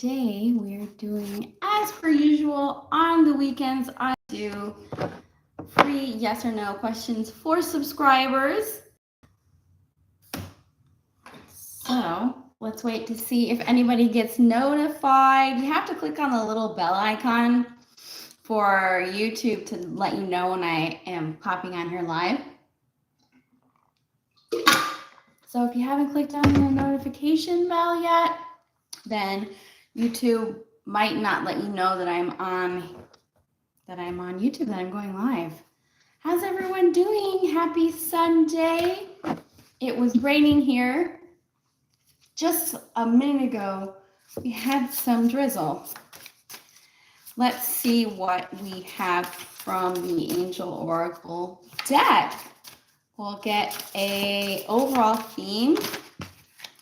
today we're doing, as per usual, on the weekends, I do free yes or no questions for subscribers. So let's wait to see if anybody gets notified. You have to click on the little bell icon for YouTube to let you know when I am popping on here live. So if you haven't clicked on the notification bell yet, then YouTube might not let you know that I'm on YouTube, that I'm going live. How's everyone doing? Happy Sunday. It was raining here. Just a minute ago, we had some drizzle. Let's see what we have from the Angel Oracle deck. We'll get a overall theme.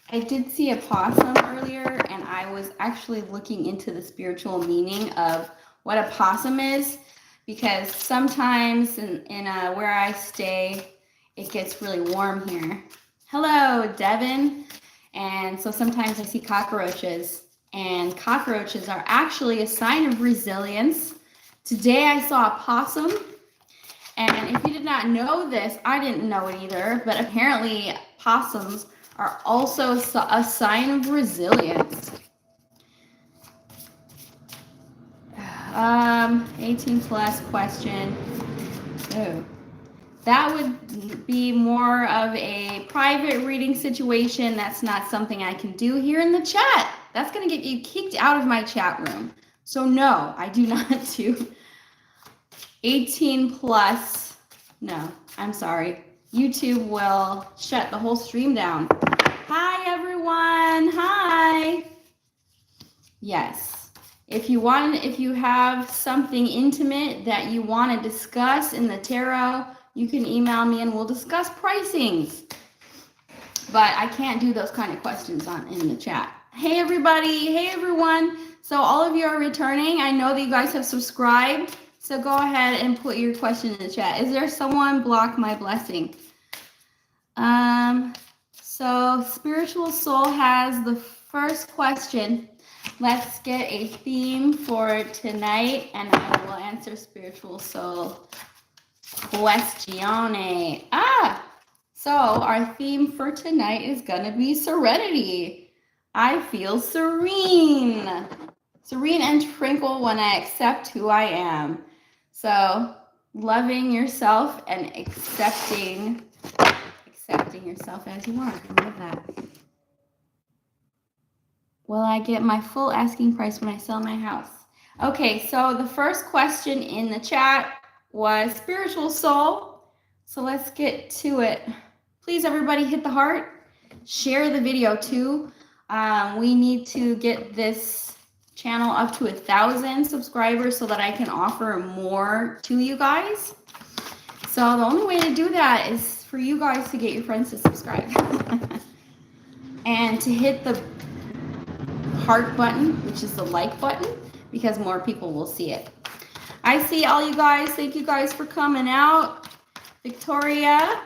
I did see a possum earlier, and I was actually looking into the spiritual meaning of what a possum is, because sometimes in where I stay, it gets really warm here. Hello, Devon. And so sometimes I see cockroaches, and cockroaches are actually a sign of resilience. Today I saw a possum, and if you did not know this, I didn't know it either, but apparently possums are also a sign of resilience. 18 plus question. Oh, that would be more of a private reading situation. That's not something I can do here in the chat. That's going to get you kicked out of my chat room. So no, I do not do 18 plus. No, I'm sorry. YouTube will shut the whole stream down. Hi, everyone. Hi. Yes. If you have something intimate that you want to discuss in the tarot, you can email me and we'll discuss pricings. But I can't do those kind of questions in the chat. Hey, everybody. Hey, everyone. So all of you are returning. I know that you guys have subscribed. So go ahead and put your question in the chat. Is there someone block my blessing? So Spiritual Soul has the first question. Let's get a theme for tonight, and I will answer Spiritual Soul questione. So our theme for tonight is gonna be serenity. I feel serene and tranquil when I accept who I am. So loving yourself and accepting yourself as you are. I love that. Will I get my full asking price when I sell my house? Okay, so the first question in the chat was Spiritual Soul. So let's get to it. Please, everybody, hit the heart. Share the video too. We need to get this channel up to 1,000 subscribers so that I can offer more to you guys. So the only way to do that is for you guys to get your friends to subscribe and to hit the heart button, which is the like button, because more people will see it. I see all you guys. Thank you guys for coming out. Victoria,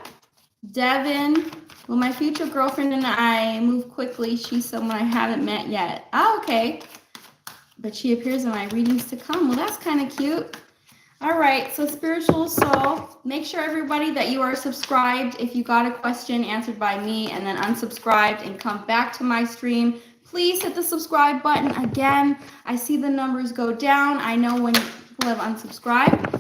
Devon. Will my future girlfriend and I move quickly? She's someone I haven't met yet. Oh, okay. But she appears in my readings to come. Well, that's kind of cute. All right, so Spiritual Soul, make sure, everybody, that you are subscribed if you got a question answered by me, and then unsubscribed and come back to my stream. Please hit the subscribe button. Again, I see the numbers go down. I know when people have unsubscribed.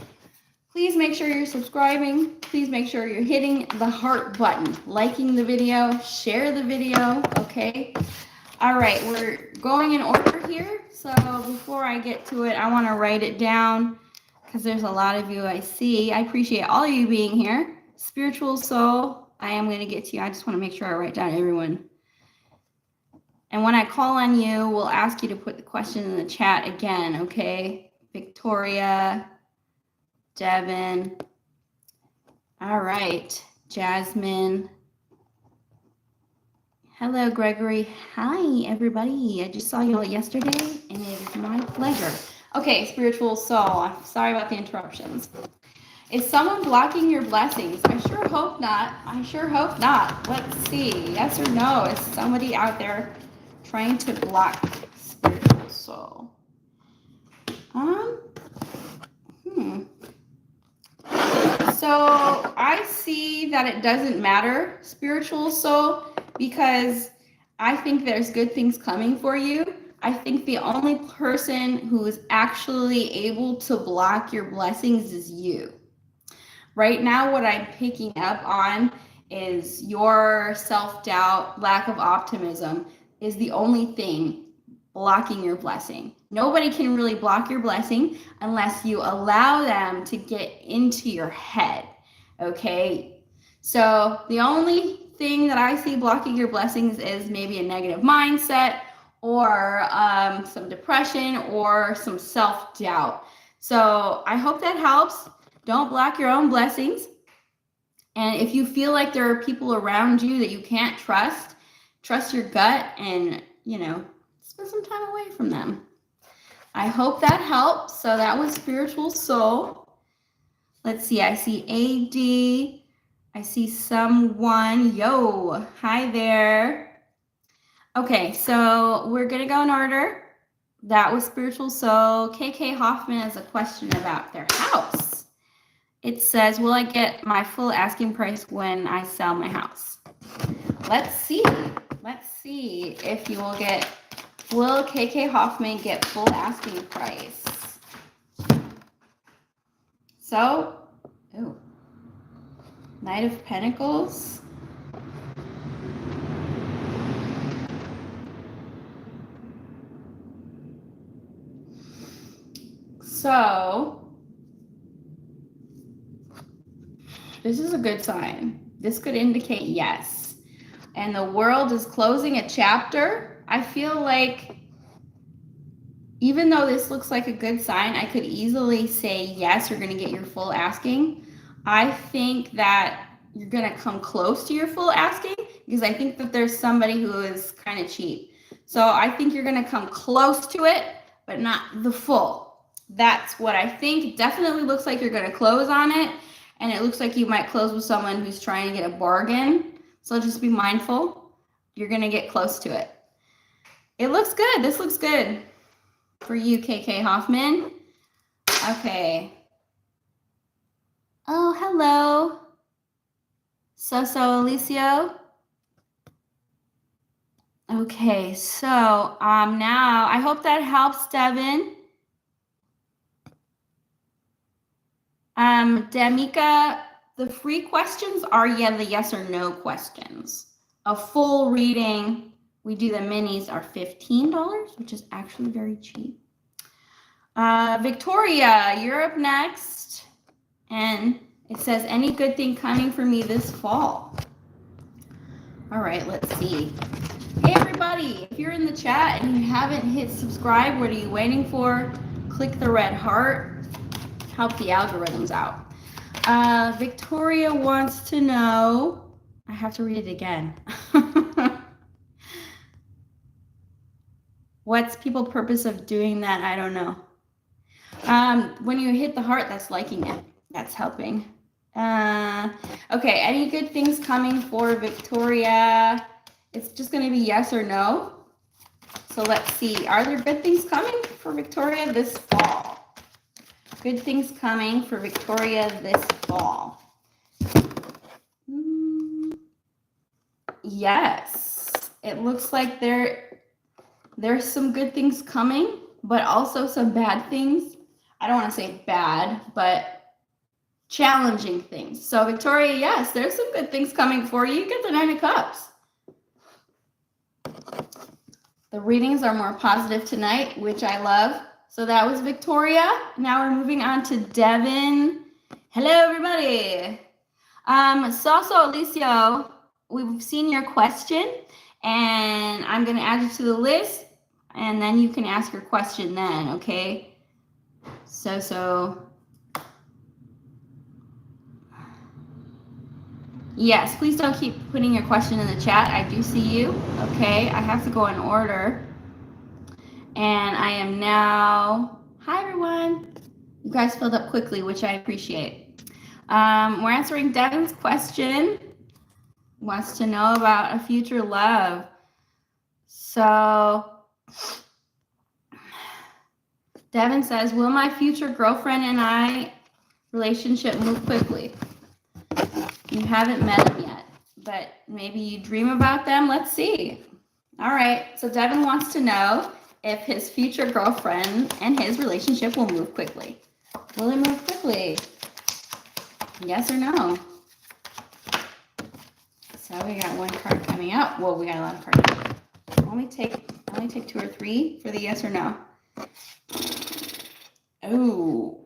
Please make sure you're subscribing. Please make sure you're hitting the heart button, liking the video, share the video, okay? All right, we're going in order here. So before I get to it, I want to write it down because there's a lot of you I see. I appreciate all of you being here. Spiritual Soul, I am going to get to you. I just want to make sure I write down everyone. And when I call on you, we'll ask you to put the question in the chat again, okay? Victoria, Devon. All right, Jasmine. Hello, Gregory. Hi, everybody. I just saw you all yesterday, and it is my pleasure. Okay, Spiritual Soul. I'm sorry about the interruptions. Is someone blocking your blessings? I sure hope not. I sure hope not. Let's see. Yes or no? Is somebody out there trying to block Spiritual So I see that it doesn't matter, spiritual soul, because I think there's good things coming for you. I think the only person who is actually able to block your blessings is you. Right now, what I'm picking up on is your self-doubt, lack of optimism is the only thing blocking your blessing. Nobody can really block your blessing unless you allow them to get into your head, okay? So the only thing that I see blocking your blessings is maybe a negative mindset or some depression or some self-doubt. So I hope that helps. Don't block your own blessings. And if you feel like there are people around you that you can't trust your gut and, spend some time away from them. I hope that helps. So that was spiritual soul. Let's see. I see AD. I see someone. Yo, hi there. Okay, so we're going to go in order. That was spiritual soul. KK Hoffman has a question about their house. It says, will I get my full asking price when I sell my house? Let's see. Let's see if you will KK Hoffman get full asking price? So, Knight of Pentacles. So, this is a good sign. This could indicate yes. And the world is closing a chapter. I feel like even though this looks like a good sign, I could easily say yes, you're going to get your full asking. I think that you're going to come close to your full asking because I think that there's somebody who is kind of cheap. So I think you're going to come close to it, but not the full. That's what I think. It definitely looks like you're going to close on it. And it looks like you might close with someone who's trying to get a bargain. So just be mindful. You're going to get close to it. It looks good. This looks good for you, KK Hoffman. Okay. Oh, hello. So Eliso. Okay, so now I hope that helps, Devon. Danica, the free questions are the yes or no questions. A full reading, we do the minis, are $15, which is actually very cheap. Victoria, you're up next. And it says, any good thing coming for me this fall? All right, let's see. Hey, everybody, if you're in the chat and you haven't hit subscribe, what are you waiting for? Click the red heart. Help the algorithms out. Victoria wants to know, I have to read it again. What's people's purpose of doing that? I don't know. When you hit the heart, that's liking it. That's helping. Okay, any good things coming for Victoria? It's just going to be yes or no. So let's see. Are there good things coming for Victoria this fall? Good things coming for Victoria this fall. Yes, it looks like there's some good things coming, but also some bad things. I don't want to say bad, but challenging things. So Victoria, yes, there's some good things coming for you. You get the 9 of Cups. The readings are more positive tonight, which I love. So that was Victoria. Now we're moving on to Devon. Hello, everybody. So Eliso, we've seen your question, and I'm going to add you to the list, and then you can ask your question then, okay? So. Yes, please don't keep putting your question in the chat. I do see you, okay? I have to go in order. And I am now, hi everyone. You guys filled up quickly, which I appreciate. We're answering Devon's question. Wants to know about a future love. So, Devon says, will my future girlfriend and I relationship move quickly? You haven't met them yet, but maybe you dream about them. Let's see. All right, so Devon wants to know if his future girlfriend and his relationship will move quickly. Will it move quickly? Yes or no? So we got one card coming out. Whoa, we got a lot of cards. Only take 2 or 3 for the yes or no. Oh.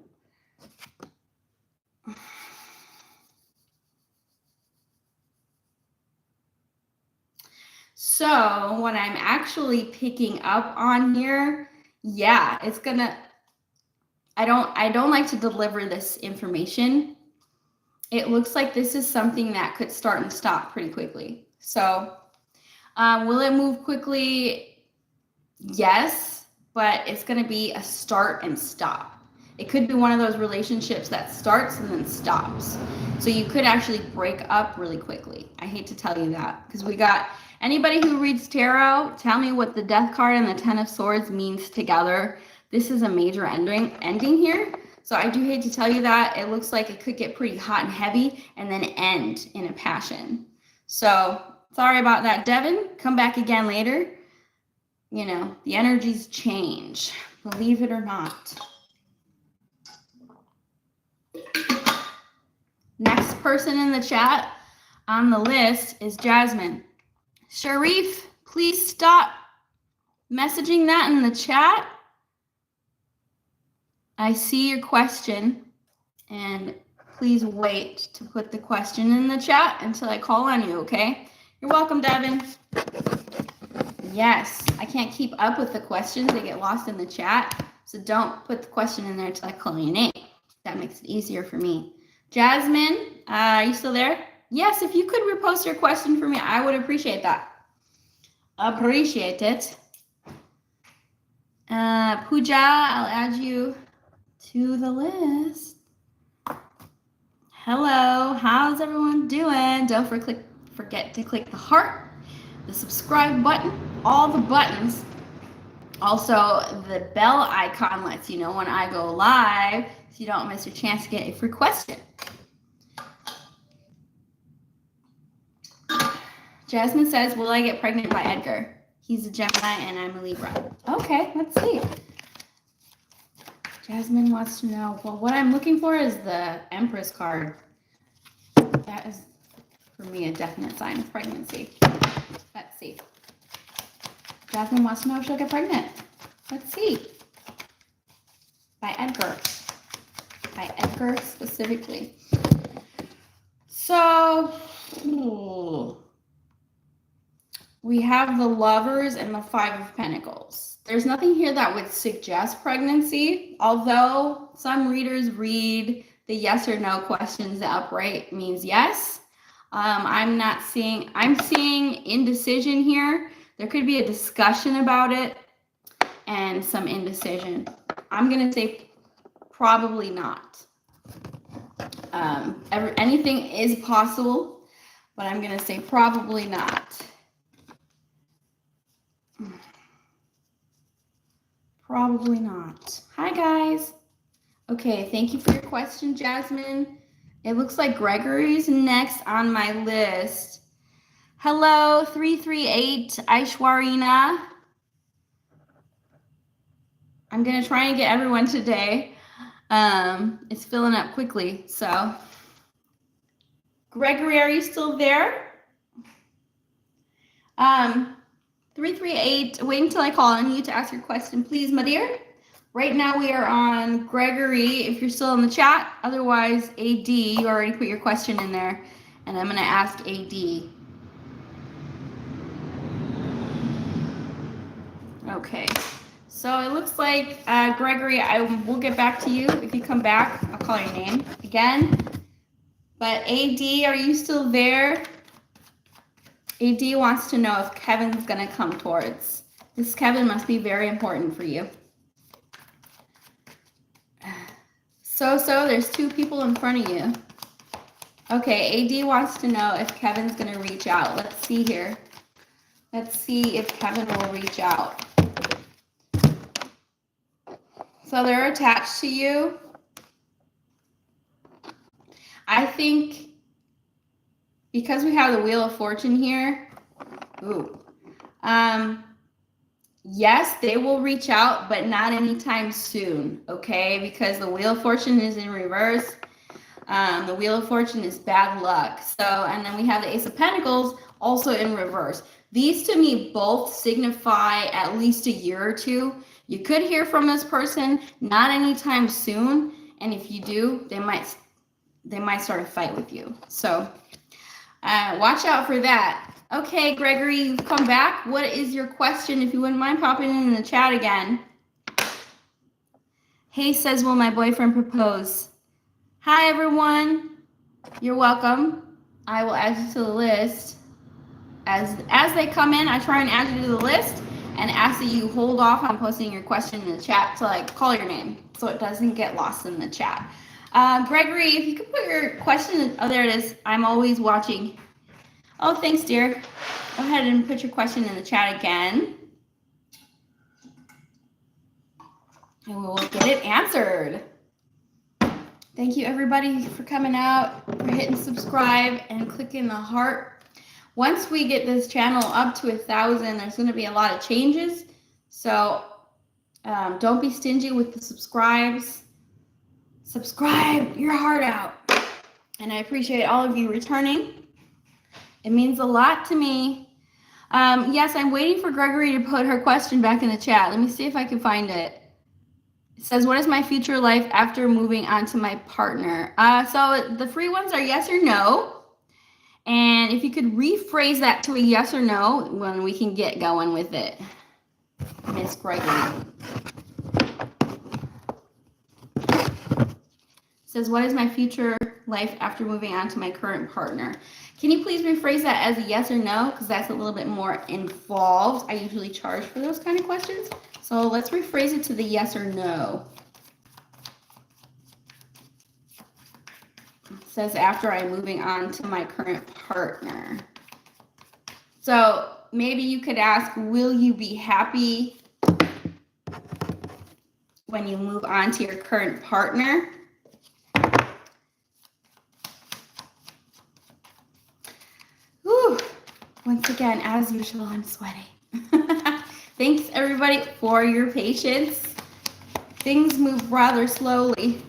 So what I'm actually picking up on here, yeah, it's gonna, I don't like to deliver this information. It looks like this is something that could start and stop pretty quickly. So will it move quickly? Yes, but it's gonna be a start and stop. It could be one of those relationships that starts and then stops. So you could actually break up really quickly. I hate to tell you that because we got anybody who reads tarot, tell me what the Death card and the Ten of Swords means together. This is a major ending here. So I do hate to tell you that. It looks like it could get pretty hot and heavy and then end in a passion. So sorry about that, Devon. Come back again later. You know, the energies change, believe it or not. Next person in the chat on the list is Jasmine. Sharif, please stop messaging that in the chat. I see your question, and please wait to put the question in the chat until I call on you, okay? You're welcome, Devon. Yes, I can't keep up with the questions. They get lost in the chat, so don't put the question in there until I call your name. That makes it easier for me. Jasmine, are you still there? Yes, if you could repost your question for me, I would appreciate that. Appreciate it. Pooja, I'll add you to the list. Hello, how's everyone doing? Don't forget to click the heart, the subscribe button, all the buttons. Also, the bell icon lets you know when I go live so you don't miss your chance to get a free question. Jasmine says, will I get pregnant by Edgar? He's a Gemini and I'm a Libra. Okay, let's see. Jasmine wants to know, well, what I'm looking for is the Empress card. That is, for me, a definite sign of pregnancy. Let's see. Jasmine wants to know if she'll get pregnant. Let's see. By Edgar. By Edgar specifically. So, we have the Lovers and the Five of Pentacles. There's nothing here that would suggest pregnancy, although some readers read the yes or no questions. The upright means yes. I'm seeing indecision here. There could be a discussion about it and some indecision. I'm going to say probably not. Anything is possible, but I'm going to say probably not. Probably not. Hi, guys. Okay, thank you for your question, Jasmine. It looks like Gregory's next on my list. Hello, 338 Aishwarina. I'm going to try and get everyone today. It's filling up quickly, so. Gregory, are you still there? 338, wait until I call on you to ask your question, please, my dear. Right now we are on Gregory, if you're still in the chat. Otherwise, AD, you already put your question in there, and I'm going to ask AD. Okay, so it looks like, Gregory, we'll get back to you. If you come back, I'll call your name again. But AD, are you still there? AD wants to know if Kevin's going to come towards. This Kevin must be very important for you. So, there's 2 people in front of you. Okay, AD wants to know if Kevin's going to reach out. Let's see here. Let's see if Kevin will reach out. So they're attached to you. I think because we have the Wheel of Fortune here, ooh, yes, they will reach out, but not anytime soon, okay? Because the Wheel of Fortune is in reverse. The Wheel of Fortune is bad luck. So, and then we have the Ace of Pentacles also in reverse. These to me both signify at least a year or two. You could hear from this person, not anytime soon. And if you do, they might start a fight with you. So watch out for that. Okay, Gregory, you've come back. What is your question? If you wouldn't mind popping in the chat again. Hey says, will my boyfriend propose? Hi, everyone. You're welcome. I will add you to the list. As they come in, I try and add you to the list and ask that you hold off on posting your question in the chat till I call your name so it doesn't get lost in the chat. Gregory, if you could put your question, oh, there it is. I'm always watching. Oh, thanks, dear. Go ahead and put your question in the chat again. And we'll get it answered. Thank you, everybody, for coming out, for hitting subscribe and clicking the heart. Once we get this channel up to 1,000, there's going to be a lot of changes. So don't be stingy with the subscribes. Subscribe your heart out. And I appreciate all of you returning. It means a lot to me. Yes, I'm waiting for Gregory to put her question back in the chat. Let me see if I can find it. It says, what is my future life after moving on to my partner? So the free ones are yes or no. And if you could rephrase that to a yes or no, when we can get going with it. Miss Gregory. Says, what is my future life after moving on to my current partner? Can you please rephrase that as a yes or no? Because that's a little bit more involved. I usually charge for those kind of questions. So let's rephrase it to the yes or no. It says, after I'm moving on to my current partner. So maybe you could ask, will you be happy when you move on to your current partner? Whew. Once again, as usual, I'm sweating. Thanks, everybody, for your patience. Things move rather slowly.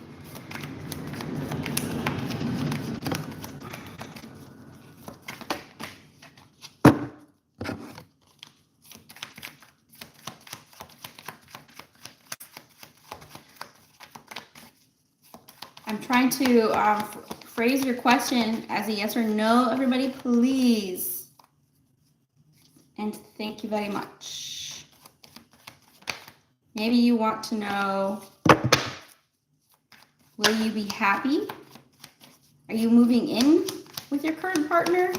I'm trying to phrase your question as a yes or no, everybody, please. And thank you very much. Maybe you want to know, will you be happy? Are you moving in with your current partner?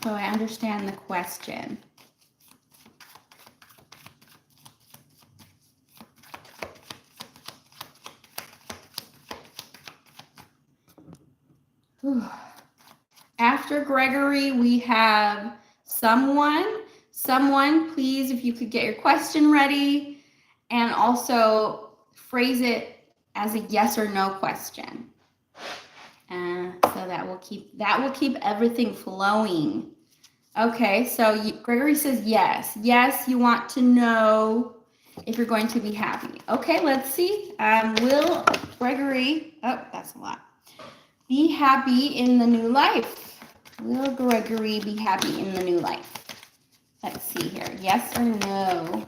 So I understand the question. After Gregory, we have someone. Someone, please, if you could get your question ready and also phrase it as a yes or no question. So that will keep everything flowing. Okay, so Gregory says yes. Yes, you want to know if you're going to be happy. Okay, let's see. Will Gregory, oh, that's a lot. Be happy in the new life. Will Gregory be happy in the new life? Let's see here. Yes or no?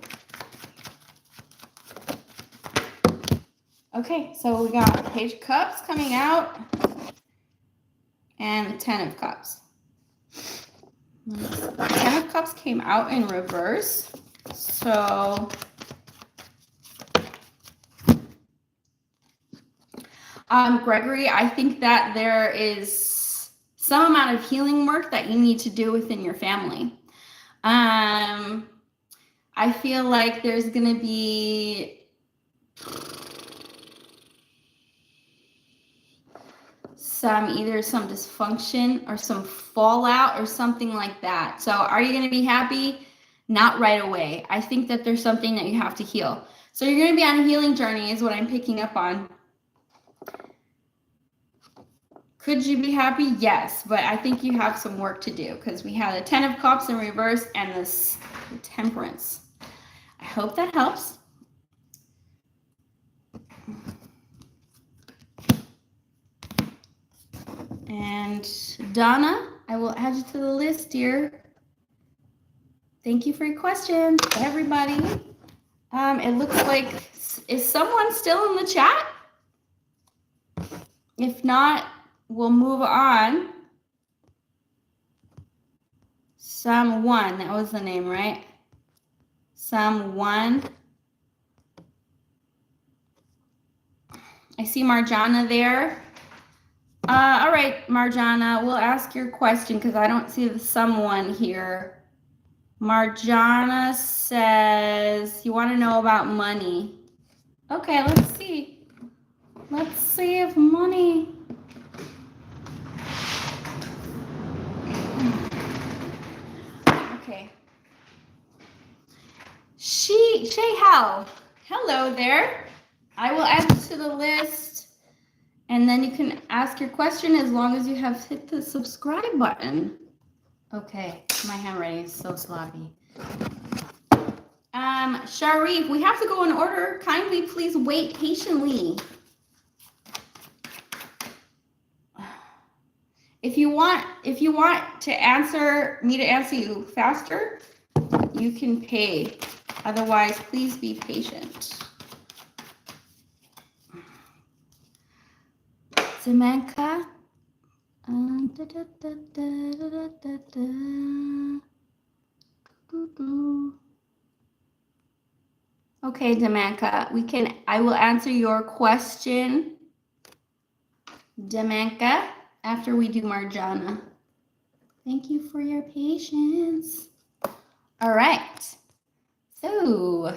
Okay, so we got the Page of Cups coming out and the Ten of Cups. The Ten of Cups came out in reverse. So Gregory, I think that there is some amount of healing work that you need to do within your family. I feel like there's going to be either some dysfunction or some fallout or something like that. So are you going to be happy? Not right away. I think that there's something that you have to heal. So you're going to be on a healing journey is what I'm picking up on. Could you be happy? Yes, but I think you have some work to do because we had a 10 of Cups in reverse and this Temperance. I hope that helps. And Donna, I will add you to the list, dear. Thank you for your question, everybody. It looks like, is someone still in the chat? If not, we'll move on. Someone, that was the name, right? Someone. I see Marjana there. All right, Marjana, we'll ask your question because I don't see the someone here. Marjana says, you want to know about money. Okay, let's see. Let's see if money. Okay. Shea Hal. Hello there. I will add you to the list. And then you can ask your question as long as you have hit the subscribe button. Okay, my handwriting is so sloppy. Sharie, we have to go in order. Kindly please wait patiently. If you want to answer me to answer you faster, you can pay. Otherwise, please be patient. Danica. Okay, Danica, I will answer your question, Danica, after we do Marjana. Thank you for your patience. All right. So,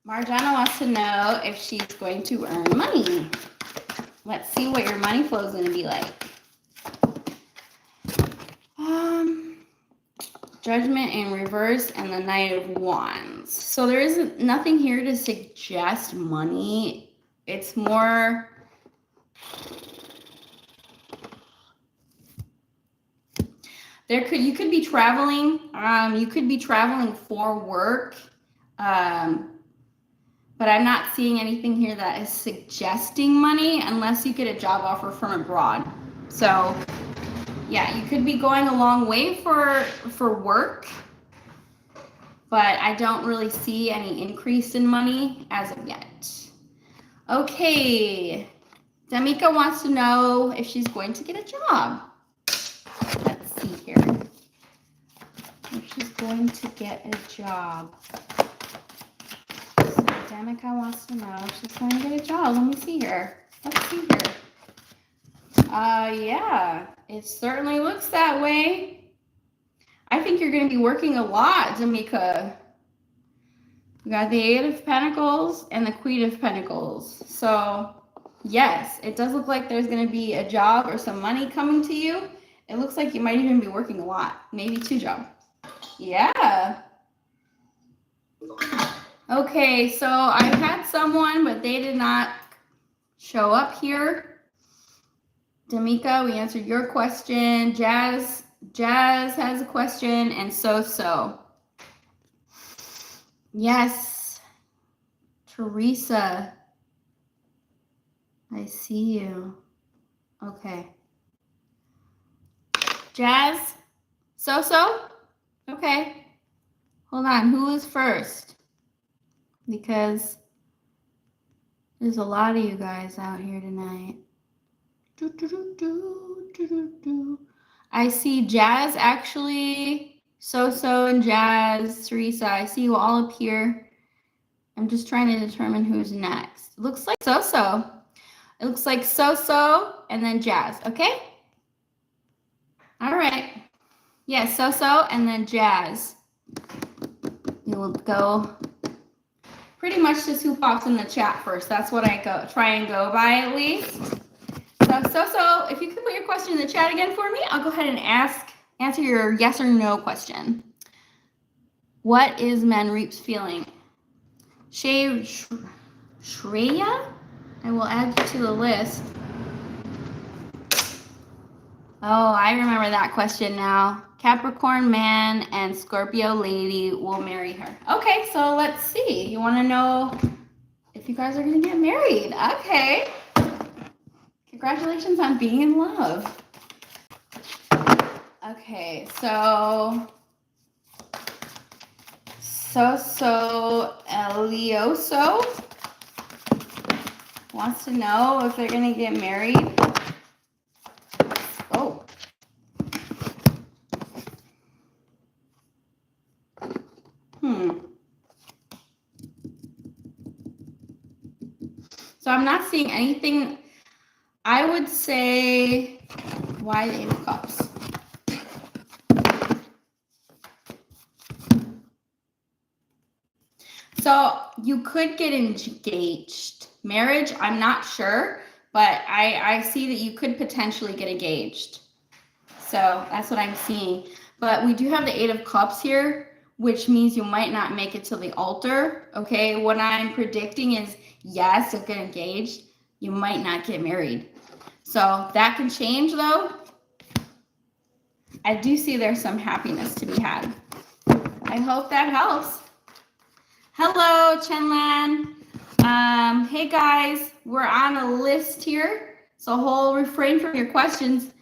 Marjana wants to know if she's going to earn money. Let's see what your money flow is going to be like. Judgment in reverse and the Knight of Wands. So there isn't nothing here to suggest money. It's more you could be traveling. You could be traveling for work. But I'm not seeing anything here that is suggesting money unless you get a job offer from abroad. So yeah, you could be going a long way for work, but I don't really see any increase in money as of yet. Okay, Danica wants to know if she's going to get a job. Let's see here. If she's going to get a job. So Danica wants to know if she's going to get a job. Let me see here. Let's see here. Yeah, it certainly looks that way. I think you're going to be working a lot, Danica. We got the Eight of Pentacles and the Queen of Pentacles. So, yes, it does look like there's going to be a job or some money coming to you. It looks like you might even be working a lot, maybe 2 jobs. Yeah. Okay, so I've had someone, but they did not show up here. Danica, we answered your question. Jazz has a question, and so. Yes. Teresa. I see you. Okay. Jazz? So? Okay. Hold on. Who is first? Because there's a lot of you guys out here tonight. I see Jazz actually, so and Jazz, Teresa. I see you all up here. I'm just trying to determine who's next. It looks like so. It looks like so and then Jazz. Okay. All right. Yeah, so and then Jazz. You will go pretty much just who pops in the chat first. That's what I try and go by at least. So, if you could put your question in the chat again for me, I'll go ahead and answer your yes or no question. What is Manreep's feeling? Shrea? I will add you to the list. Oh, I remember that question now. Capricorn man and Scorpio lady will marry her. Okay, so let's see. You want to know if you guys are going to get married. Okay. Congratulations on being in love. Okay, so Eliso wants to know if they're going to get married. Oh. So I'm not seeing anything. I would say, why the Eight of Cups? So you could get engaged. Marriage, I'm not sure, but I see that you could potentially get engaged. So that's what I'm seeing. But we do have the Eight of Cups here, which means you might not make it to the altar. Okay, what I'm predicting is yes, you'll get engaged. You might not get married. So that can change though. I do see there's some happiness to be had. I hope that helps. Hello, Chenlan. Hey guys, we're on a list here. So refrain from your questions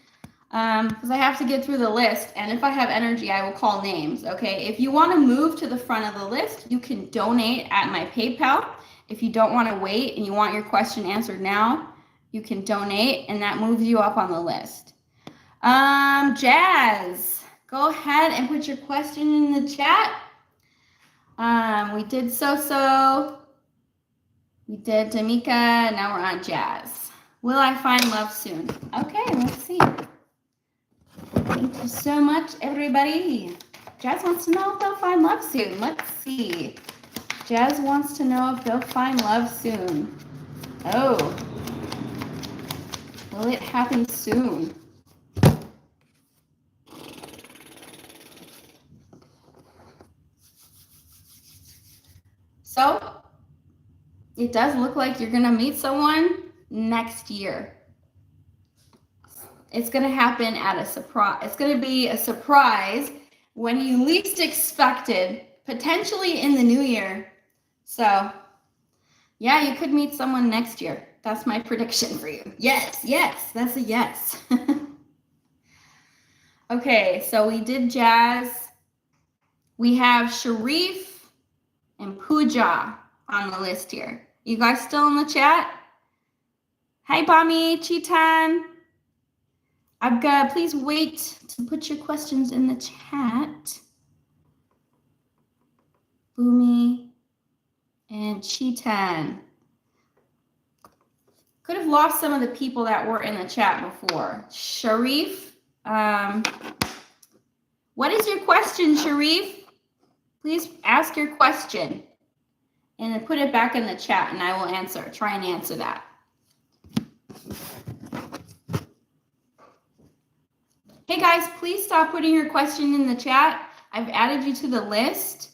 because I have to get through the list. And if I have energy, I will call names, okay? If you want to move to the front of the list, you can donate at my PayPal. If you don't want to wait and you want your question answered now, you can donate and that moves you up on the list. Jazz, go ahead and put your question in the chat. We did So. We did Danica, now we're on Jazz. Will I find love soon? Okay, let's see. Thank you so much, everybody. Jazz wants to know if they'll find love soon. Let's see. Jazz wants to know if they'll find love soon. Oh. Will it happen soon? So, it does look like you're going to meet someone next year. It's going to happen at a surprise. It's going to be a surprise when you least expected, potentially in the new year. So, yeah, you could meet someone next year. That's my prediction for you. Yes, that's a yes. Okay, so we did Jazz. We have Sharif and Pooja on the list here. You guys still in the chat? Hi, Boomie, Chattan. Please wait to put your questions in the chat. Boomie and Chattan. Could have lost some of the people that were in the chat before. Sharif, what is your question, Sharif? Please ask your question and then put it back in the chat and I will try and answer that. Hey guys, please stop putting your question in the chat. I've added you to the list.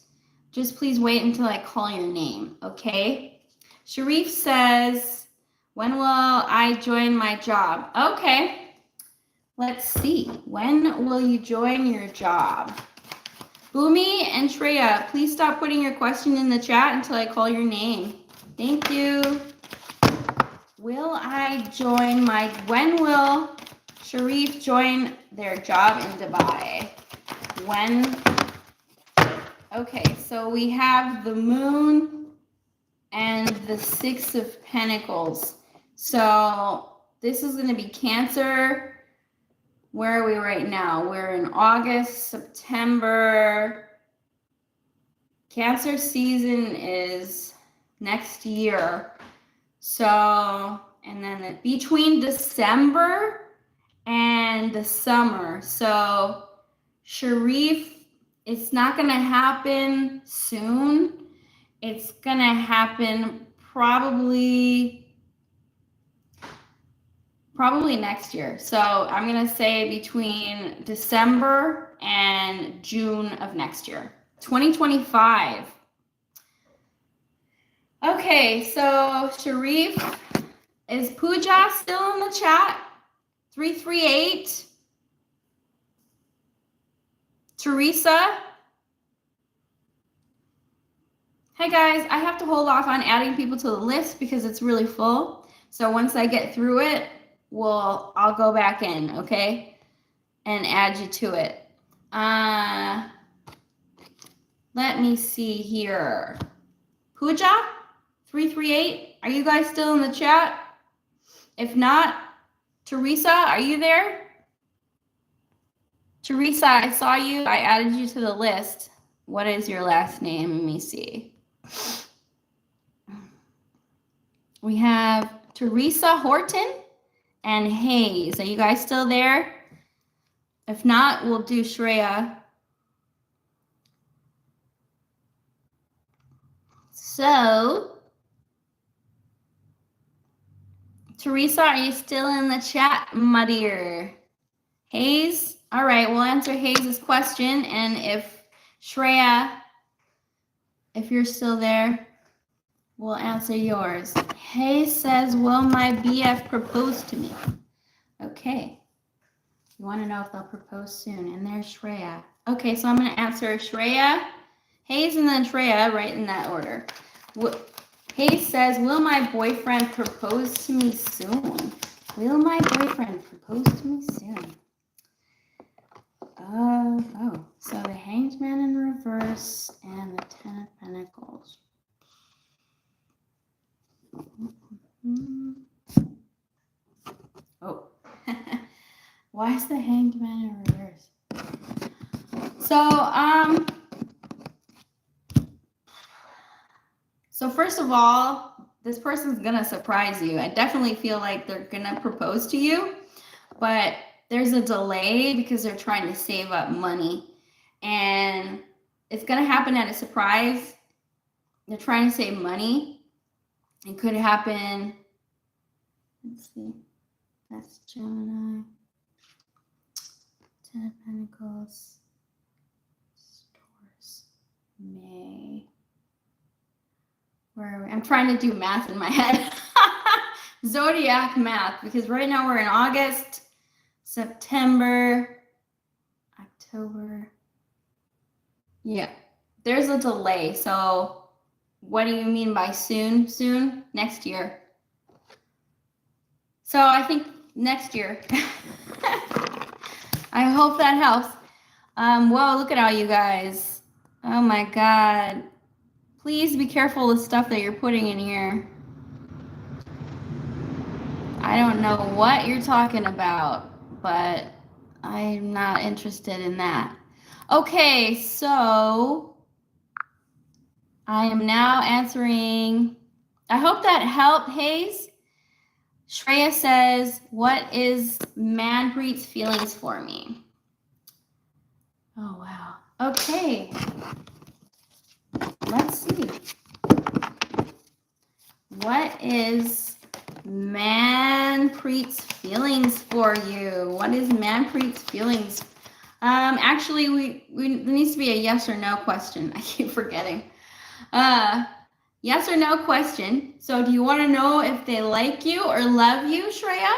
Just please wait until I call your name, okay? Sharif says, when will I join my job? Okay, let's see. When will you join your job? Boomie and Shrea, please stop putting your question in the chat until I call your name. Thank you. When will Sharif join their job in Dubai? When? Okay, so we have the moon and the Six of Pentacles. So this is going to be Cancer. Where are we right now? We're in August, September. Cancer season is next year. So, and then between December and the summer. So, Sharif, it's not going to happen soon. It's going to happen probably next year. So I'm going to say between December and June of next year, 2025. Okay, so Sharif, is Pooja still in the chat? 338. Teresa. Hey guys, I have to hold off on adding people to the list because it's really full. So once I get through it, I'll go back in, okay? And add you to it. Let me see here. Pooja, 338, are you guys still in the chat? If not, Teresa, are you there? Teresa, I saw you. I added you to the list. What is your last name? Let me see. We have Teresa Horton and Hayes. Are you guys still there? If not, we'll do Shrea. So, Teresa, are you still in the chat, my dear? Hayes? All right, we'll answer Hayes' question. And if Shrea, if you're still there, we'll answer yours. Hayes says, will my BF propose to me? Okay. You want to know if they'll propose soon. And there's Shrea. Okay, so I'm going to answer Shrea, Hayes, and then Shrea, right in that order. Hayes says, will my boyfriend propose to me soon? Will my boyfriend propose to me soon? So the Hanged Man in reverse and the Ten of Pentacles. Oh, why is the Hanged Man in reverse? So first of all, this person's gonna surprise you. I definitely feel like they're gonna propose to you, but there's a delay because they're trying to save up money, and it's gonna happen at a surprise. They're trying to save money. It could happen. Let's see. That's Gemini. Ten of Pentacles. Taurus. May. Where are we? I'm trying to do math in my head. Zodiac math, because right now we're in August, September, October. Yeah, there's a delay. So what do you mean by soon? Soon? Next year. So I think next year. I hope that helps. Whoa, look at all you guys. Oh my God. Please be careful with stuff that you're putting in here. I don't know what you're talking about, but I'm not interested in that. Okay, so I am now answering. I hope that helped, Hayes. Shrea says, what is Manpreet's feelings for me? Oh, wow. Okay. Let's see. What is Manpreet's feelings for you? What is Manpreet's feelings? Actually, there needs to be a yes or no question. I keep forgetting. Yes or no question. So do you want to know if they like you or love you, Shrea?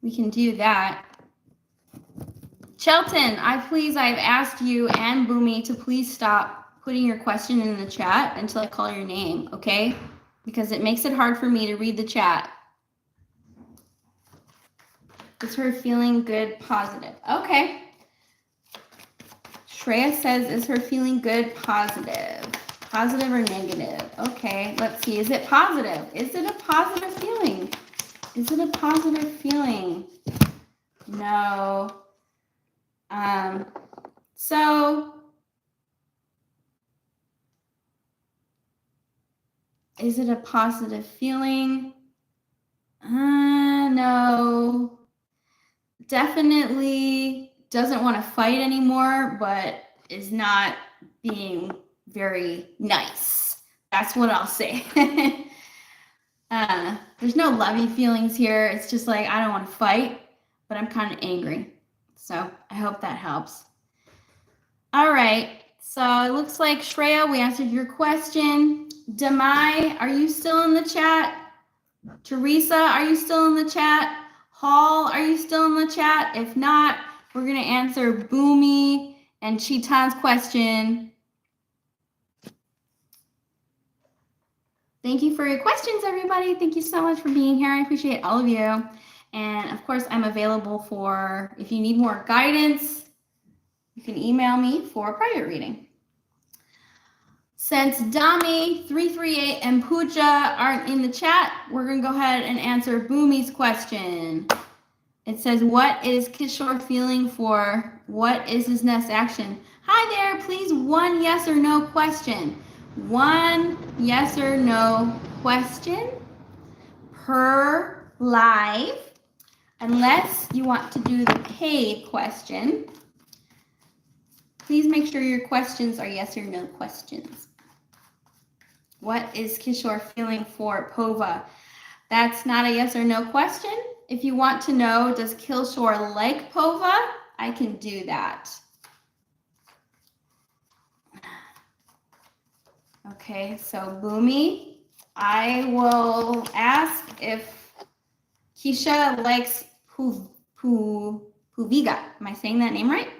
We can do that. Chattan, I've asked you and Boomie to please stop putting your question in the chat until I call your name, okay? Because it makes it hard for me to read the chat. Is her feeling good, positive? Okay. Shrea says, is her feeling good, positive? Positive or negative? Okay, let's see. Is it positive? Is it a positive feeling? Is it a positive feeling? No. So is it a positive feeling? No. Definitely doesn't want to fight anymore, but is not being very nice. That's what I'll say. There's no lovey feelings here. It's just like, I don't want to fight, but I'm kind of angry. So I hope that helps. All right. So it looks like, Shrea, we answered your question. Demai, are you still in the chat? Teresa, are you still in the chat? Hall, are you still in the chat? If not, We're going to answer Boomie and Chattan's question. Thank you for your questions, everybody. Thank you so much for being here. I appreciate all of you. And of course, I'm available for, if you need more guidance, you can email me for a private reading. Since Dami, 338, and Pooja aren't in the chat, we're going to go ahead and answer Boomie's question. It says, what is Kishore feeling for? What is his next action? Hi there, please, one yes or no question. One yes or no question per live, unless you want to do the paid question. Please make sure your questions are yes or no questions. What is Kishore feeling for Pova? That's not a yes or no question. If you want to know, does Kishore like Pova? I can do that. Okay, so Boomie, I will ask if Keisha likes Puviga. Am I saying that name right?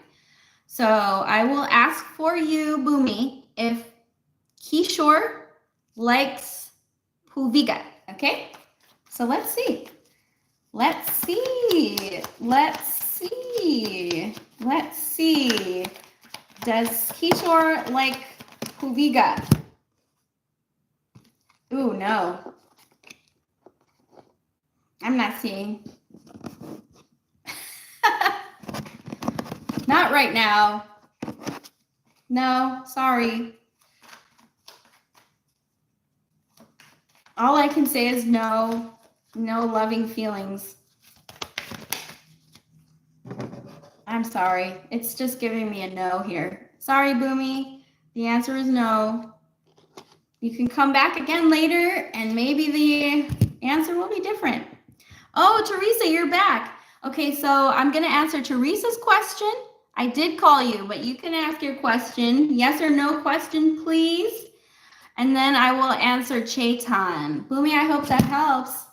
So I will ask for you, Boomie, if Kishore likes Puviga, okay? So let's see. Let's see. Let's see. Let's see. Does Kishore like Puviga? Ooh, no. I'm not seeing. Not right now. No, sorry. All I can say is no. No loving feelings. I'm sorry. It's just giving me a no here. Sorry, Boomie. The answer is no. You can come back again later and maybe the answer will be different. Oh, Teresa, you're back. Okay, so I'm going to answer Teresa's question. I did call you, but you can ask your question. Yes or no question, please. And then I will answer Chattan. Boomie, I hope that helps.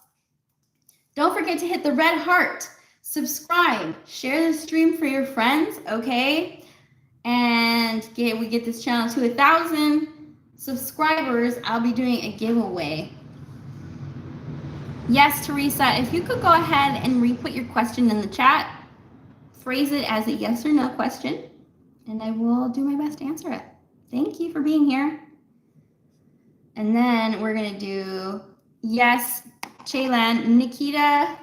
Don't forget to hit the red heart, subscribe, share the stream for your friends, okay? And we get this channel to 1,000 subscribers, I'll be doing a giveaway. Yes, Teresa, if you could go ahead and re-put your question in the chat, phrase it as a yes or no question, and I will do my best to answer it. Thank you for being here. And then we're going to do yes, Chaylan, Nikita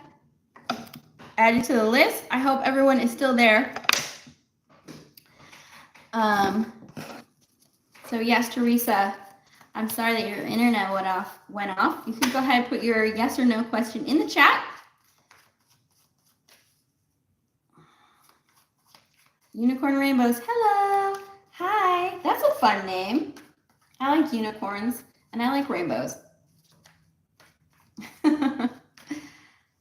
added to the list. I hope everyone is still there. So yes, Teresa, I'm sorry that your internet went off. You can go ahead and put your yes or no question in the chat. Unicorn Rainbows, hello. Hi, that's a fun name. I like unicorns and I like rainbows.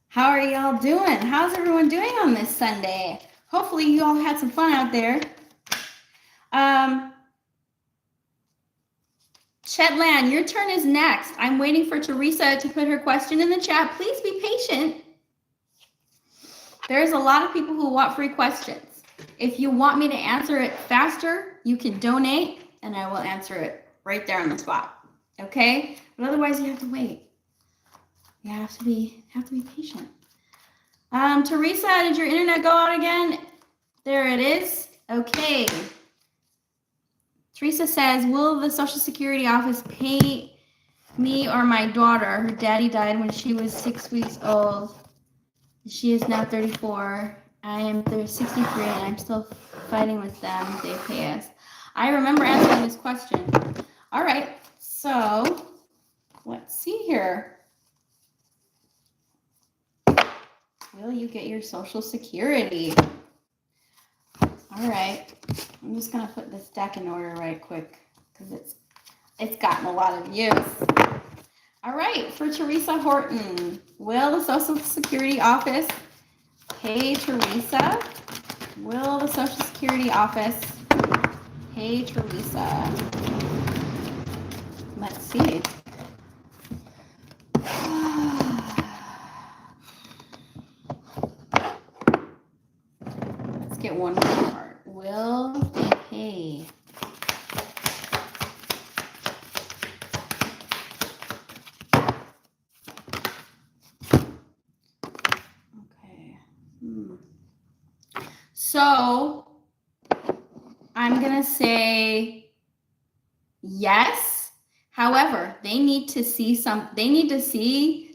How are y'all doing? How's everyone doing on this Sunday? Hopefully you all had some fun out there. Chetland, your turn is next. I'm waiting for Teresa to put her question in the chat. Please be patient. There's a lot of people who want free questions. If you want me to answer it faster, you can donate and I will answer it right there on the spot. Okay? But otherwise you have to wait. You have to be patient. Teresa, did your internet go out again? There it is. Okay. Teresa says, will the Social Security office pay me or my daughter? Her daddy died when she was 6 weeks old. She is now 34. I am 63 and I'm still fighting with them. They pay us. I remember answering this question. All right, so let's see here. Will you get your Social Security? All right, I'm just gonna put this deck in order right quick because it's gotten a lot of use. All right, for Teresa Horton, will the Social Security office pay Teresa? Will the Social Security office pay Teresa? Let's see. Let's get So I'm going to say yes. However, they need to see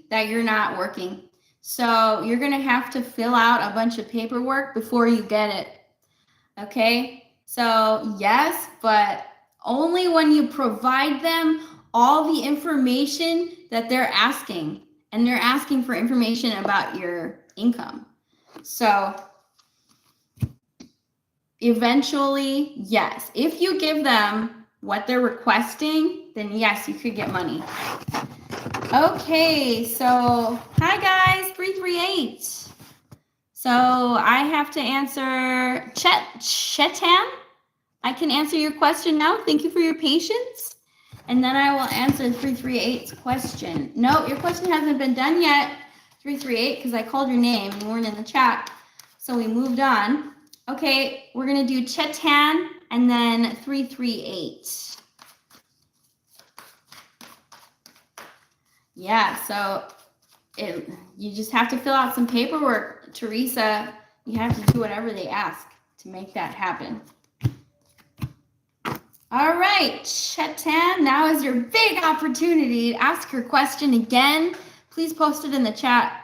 that you're not working. So you're going to have to fill out a bunch of paperwork before you get it. Okay? So yes, but only when you provide them all the information that they're asking. And they're asking for information about your income. So eventually, yes. If you give them what they're requesting, then yes, you could get money. Okay, so hi guys, 338. So I have to answer Chattan. I can answer your question now. Thank you for your patience. And then I will answer 338's question. No, your question hasn't been done yet, 338, because I called your name and you weren't in the chat. So we moved on. Okay, we're going to do Chattan and then 338. Yeah, so you just have to fill out some paperwork, Teresa. You have to do whatever they ask to make that happen. All right, Chattan, now is your big opportunity to ask your question again. Please post it in the chat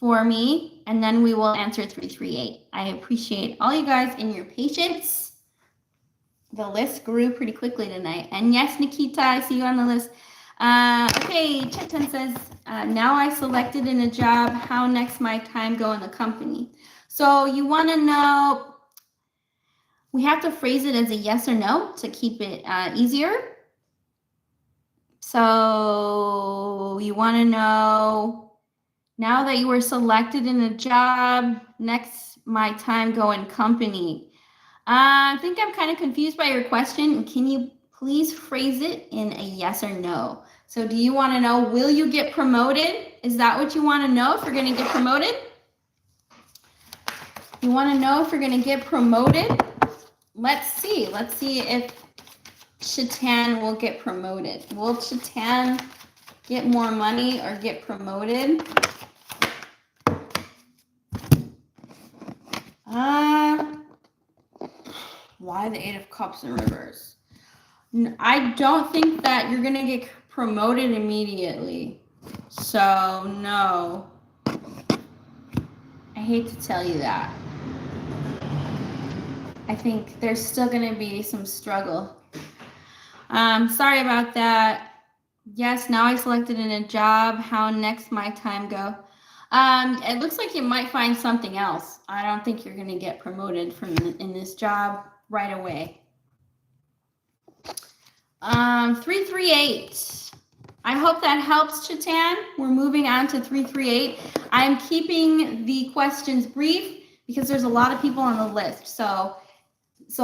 for me, and then we will answer 338. I appreciate all you guys and your patience. The list grew pretty quickly tonight. And yes, Nikita, I see you on the list. Okay, Chattan says, now I selected in a job, how next my time go in the company? So you want to know, we have to phrase it as a yes or no to keep it easier. So you want to know, now that you were selected in a job, next my time go in company. I think I'm kind of confused by your question. Can you please phrase it in a yes or no? So do you want to know, will you get promoted? Is that what you want to know, if you're going to get promoted? You want to know if you're going to get promoted? Let's see if Chattan will get promoted. Will Chattan get more money or get promoted? Why the 8 of Cups in reverse? I don't think that you're going to get promoted immediately. So, no. I hate to tell you that. I think there's still going to be some struggle. Sorry about that. Yes, now I selected in a job. How next my time go? It looks like you might find something else. I don't think you're going to get promoted in this job right away. 338. I hope that helps, Chattan. We're moving on to 338. I'm keeping the questions brief because there's a lot of people on the list. So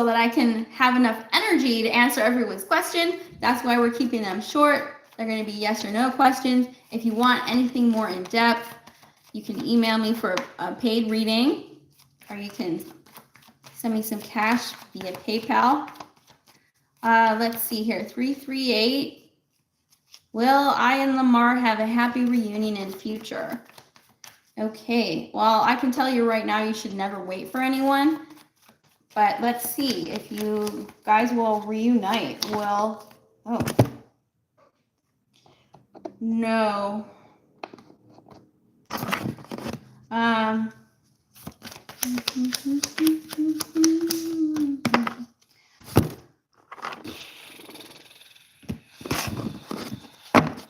that I can have enough energy to answer everyone's question. That's why we're keeping them short. They're going to be yes or no questions. If you want anything more in depth, you can email me for a paid reading, or you can send me some cash via PayPal. Let's see here, 338. Will I and Lamar have a happy reunion in the future? Okay, well, I can tell you right now, you should never wait for anyone. But let's see if you guys will reunite. Well, oh. No.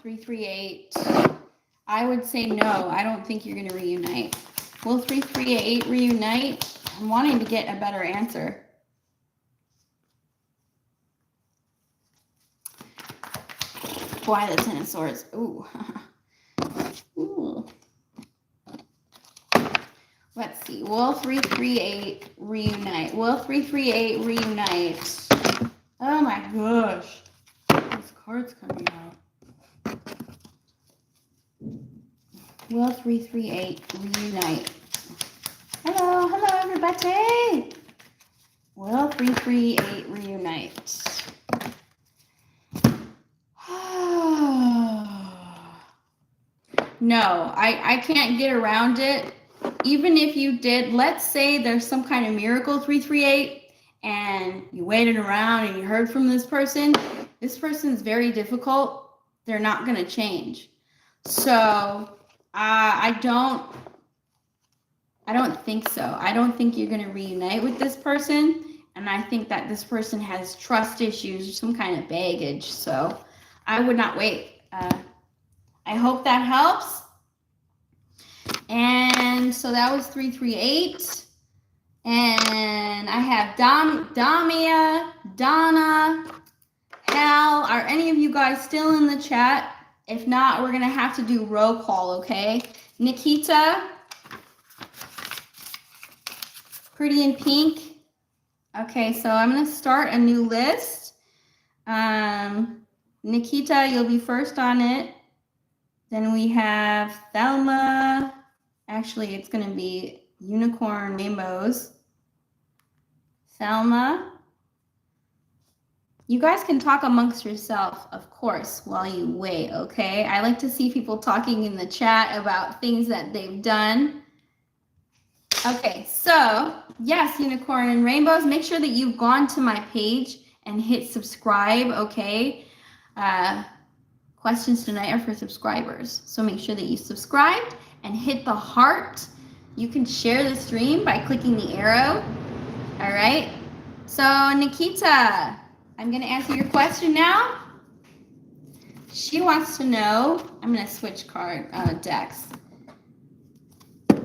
338. I would say no. I don't think you're going to reunite. Will 338 reunite? I'm wanting to get a better answer. Why the Ten of Swords? Ooh. Ooh. Let's see. Will 338 reunite? Will 338 reunite? Oh my gosh. These cards coming out. Will 338 reunite? Hello everybody. Will 338 reunite? No, I can't get around it. even if you did, let's say there's some kind of miracle 338 and you waited around and you heard from this person is very difficult. They're not going to change. So I don't think so. I don't think you're going to reunite with this person. And I think that this person has trust issues or some kind of baggage. So I would not wait. I hope that helps. And so that was 338. And I have Damia, Donna, Hal. Are any of you guys still in the chat? If not, we're going to have to do roll call, okay? Nikita, Pretty in Pink. Okay, so I'm going to start a new list. Nikita, you'll be first on it. Then we have Thelma. Actually, it's going to be Unicorn Rainbows. Thelma. You guys can talk amongst yourself, of course, while you wait, okay? I like to see people talking in the chat about things that they've done. Okay, so yes, Unicorn and Rainbows, make sure that you've gone to my page and hit subscribe, okay? Questions tonight are for subscribers. So make sure that you subscribed and hit the heart. You can share the stream by clicking the arrow. All right. So Nikita, I'm going to answer your question now. She wants to know, I'm going to switch decks.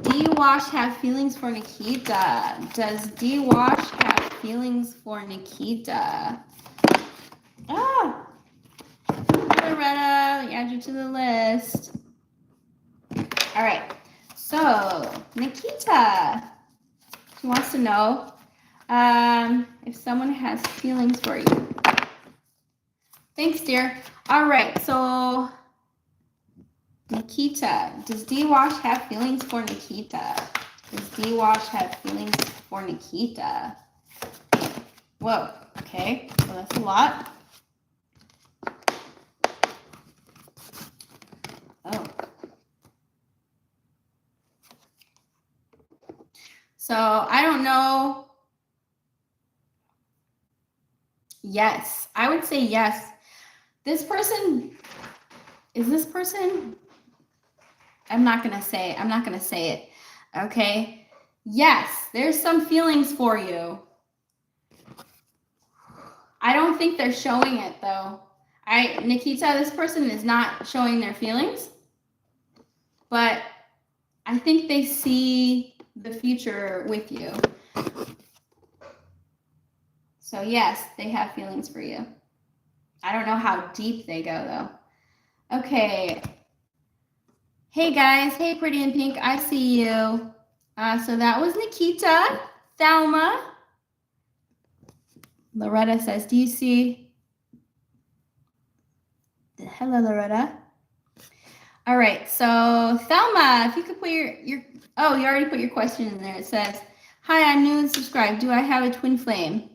D-Wash have feelings for Nikita? Does D-Wash have feelings for Nikita? Oh, Loretta, add you to the list. All right, so Nikita, she wants to know if someone has feelings for you. Thanks, dear. All right, so Nikita, does D-Wash have feelings for Nikita? Does D-Wash have feelings for Nikita? Whoa, okay, so that's a lot. Oh. So I don't know. Yes, I would say yes. This person, is this person? I'm not going to say it. Okay. Yes, there's some feelings for you. I don't think they're showing it though. Nikita, this person is not showing their feelings, but I think they see the future with you. So yes, they have feelings for you. I don't know how deep they go though. Okay. Hey guys, hey Pretty in Pink, I see you. So that was Nikita. Thelma. Loretta says, do you see? Hello, Loretta. All right, so Thelma, if you could put your oh, you already put your question in there. It says, hi, I'm new and subscribed. Do I have a twin flame?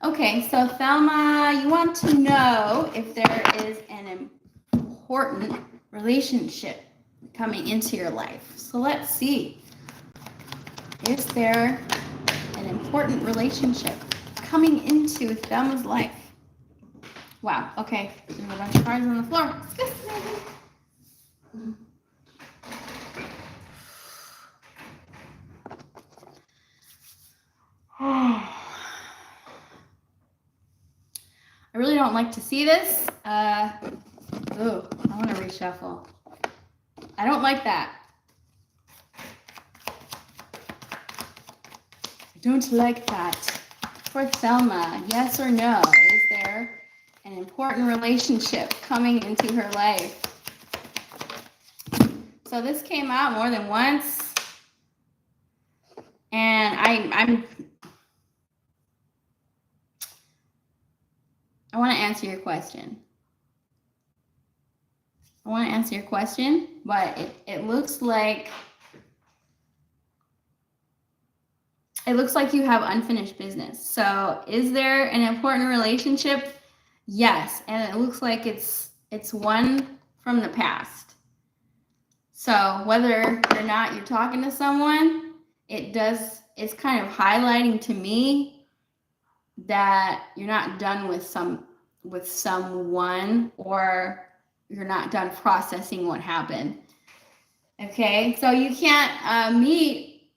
Okay, so Thelma, you want to know if there is an important relationship coming into your life. So let's see. Is there an important relationship coming into Thelma's life? Wow, okay. There's a bunch of cards on the floor. I really don't like to see this. Ooh, I want to reshuffle. I don't like that. I don't like that. For Thelma, yes or no? Is there an important relationship coming into her life? So this came out more than once. And I want to answer your question. But it looks like you have unfinished business. So is there an important relationship? Yes, and it looks like it's one from the past. So whether or not you're talking to someone, it's kind of highlighting to me that you're not done with someone, or you're not done processing what happened. Okay, so you can't meet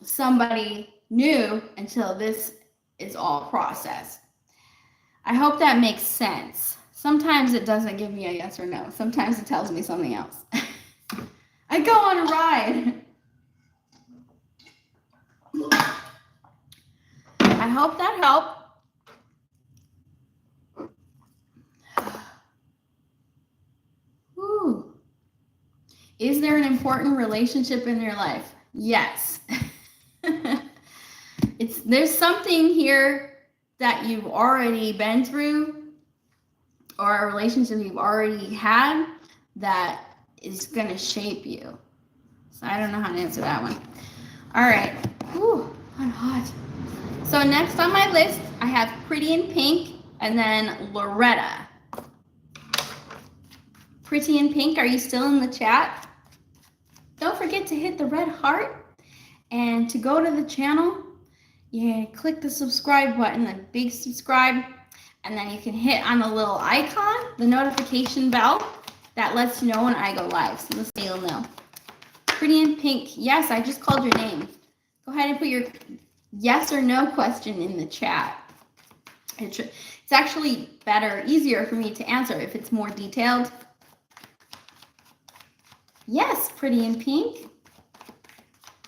somebody new until this is all processed. I hope that makes sense. Sometimes it doesn't give me a yes or no. Sometimes it tells me something else. I go on a ride. I hope that helped. Whew. Is there an important relationship in your life? Yes. There's something here that you've already been through, or a relationship you've already had that is going to shape you. So I don't know how to answer that one. All right. Ooh, I'm hot. So next on my list, I have Pretty in Pink and then Loretta. Pretty in Pink, are you still in the chat? Don't forget to hit the red heart, and to go to the channel, click the subscribe button, the big subscribe, and then you can hit on the little icon, the notification bell, that lets you know when I go live, so this way you'll know. Pretty in Pink, yes, I just called your name. Go ahead and put your yes or no question in the chat. It's actually better, easier for me to answer if it's more detailed. Yes, Pretty in Pink.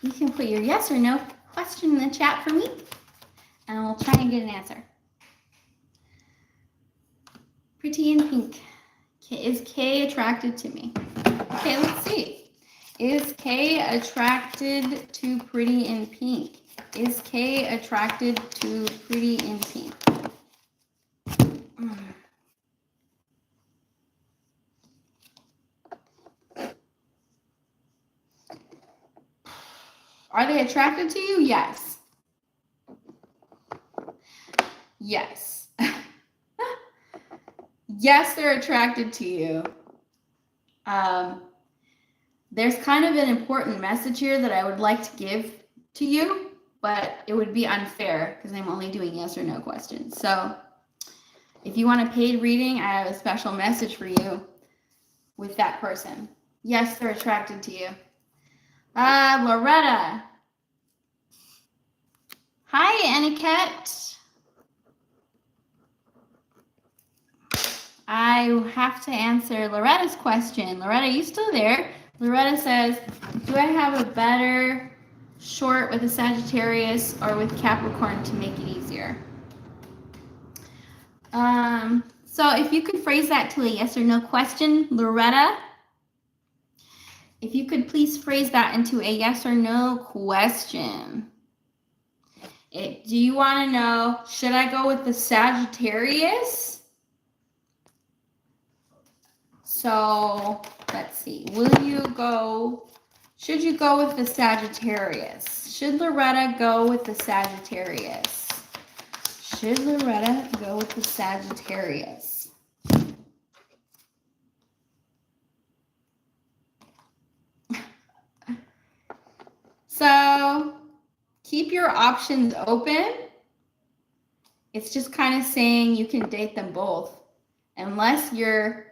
You can put your yes or no question in the chat for me, and we'll try and get an answer. Pretty in Pink. Is Kay attracted to me? Okay, let's see. Is Kay attracted to Pretty in Pink? Is Kay attracted to Pretty in Pink? Are they attracted to you? Yes. Yes. Yes, they're attracted to you. There's kind of an important message here that I would like to give to you, but it would be unfair because I'm only doing yes or no questions. So if you want a paid reading, I have a special message for you with that person. Yes, they're attracted to you. Loretta. Hi, Anate. I have to answer Loretta's question. Loretta, are you still there? Loretta says, do I have a better short with a Sagittarius or with Capricorn to make it easier? So if you could phrase that to a yes or no question, Loretta, if you could please phrase that into a yes or no question. Do you want to know, should I go with the Sagittarius? So let's see, should you go with the Sagittarius? Should Loretta go with the Sagittarius? Should Loretta go with the Sagittarius? So keep your options open. It's just kind of saying you can date them both. Unless you're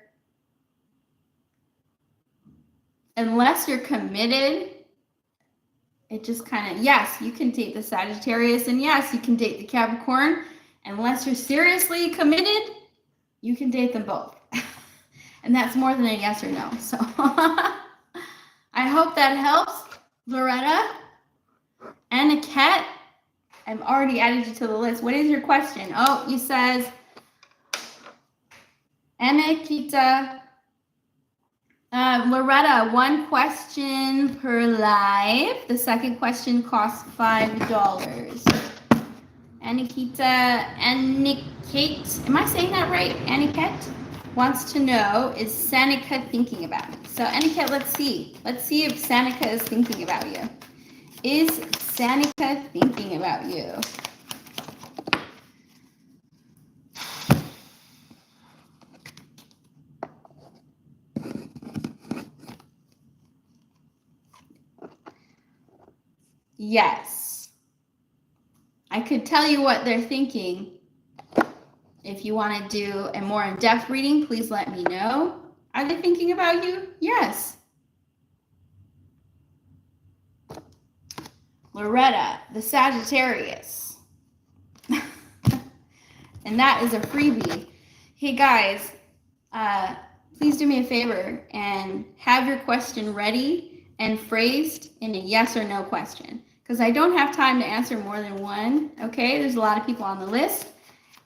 committed, it just kind of, yes, you can date the Sagittarius, and yes, you can date the Capricorn. Unless you're seriously committed, you can date them both. And that's more than a yes or no. So I hope that helps, Loretta. And a cat, I've already added you to the list. What is your question? Oh, you says, Nikita. Loretta, one question per live. The second question costs $5. Nikita, Anikate, am I saying that right? Aniket wants to know, is Sanika thinking about me? So Aniket, let's see. Let's see if Sanika is thinking about you. Is Sanika thinking about you? Yes. I could tell you what they're thinking. If you want to do a more in-depth reading, please let me know. Are they thinking about you? Yes. Loretta, the Sagittarius. And that is a freebie. Hey guys, please do me a favor and have your question ready and phrased in a yes or no question, because I don't have time to answer more than one. Okay, there's a lot of people on the list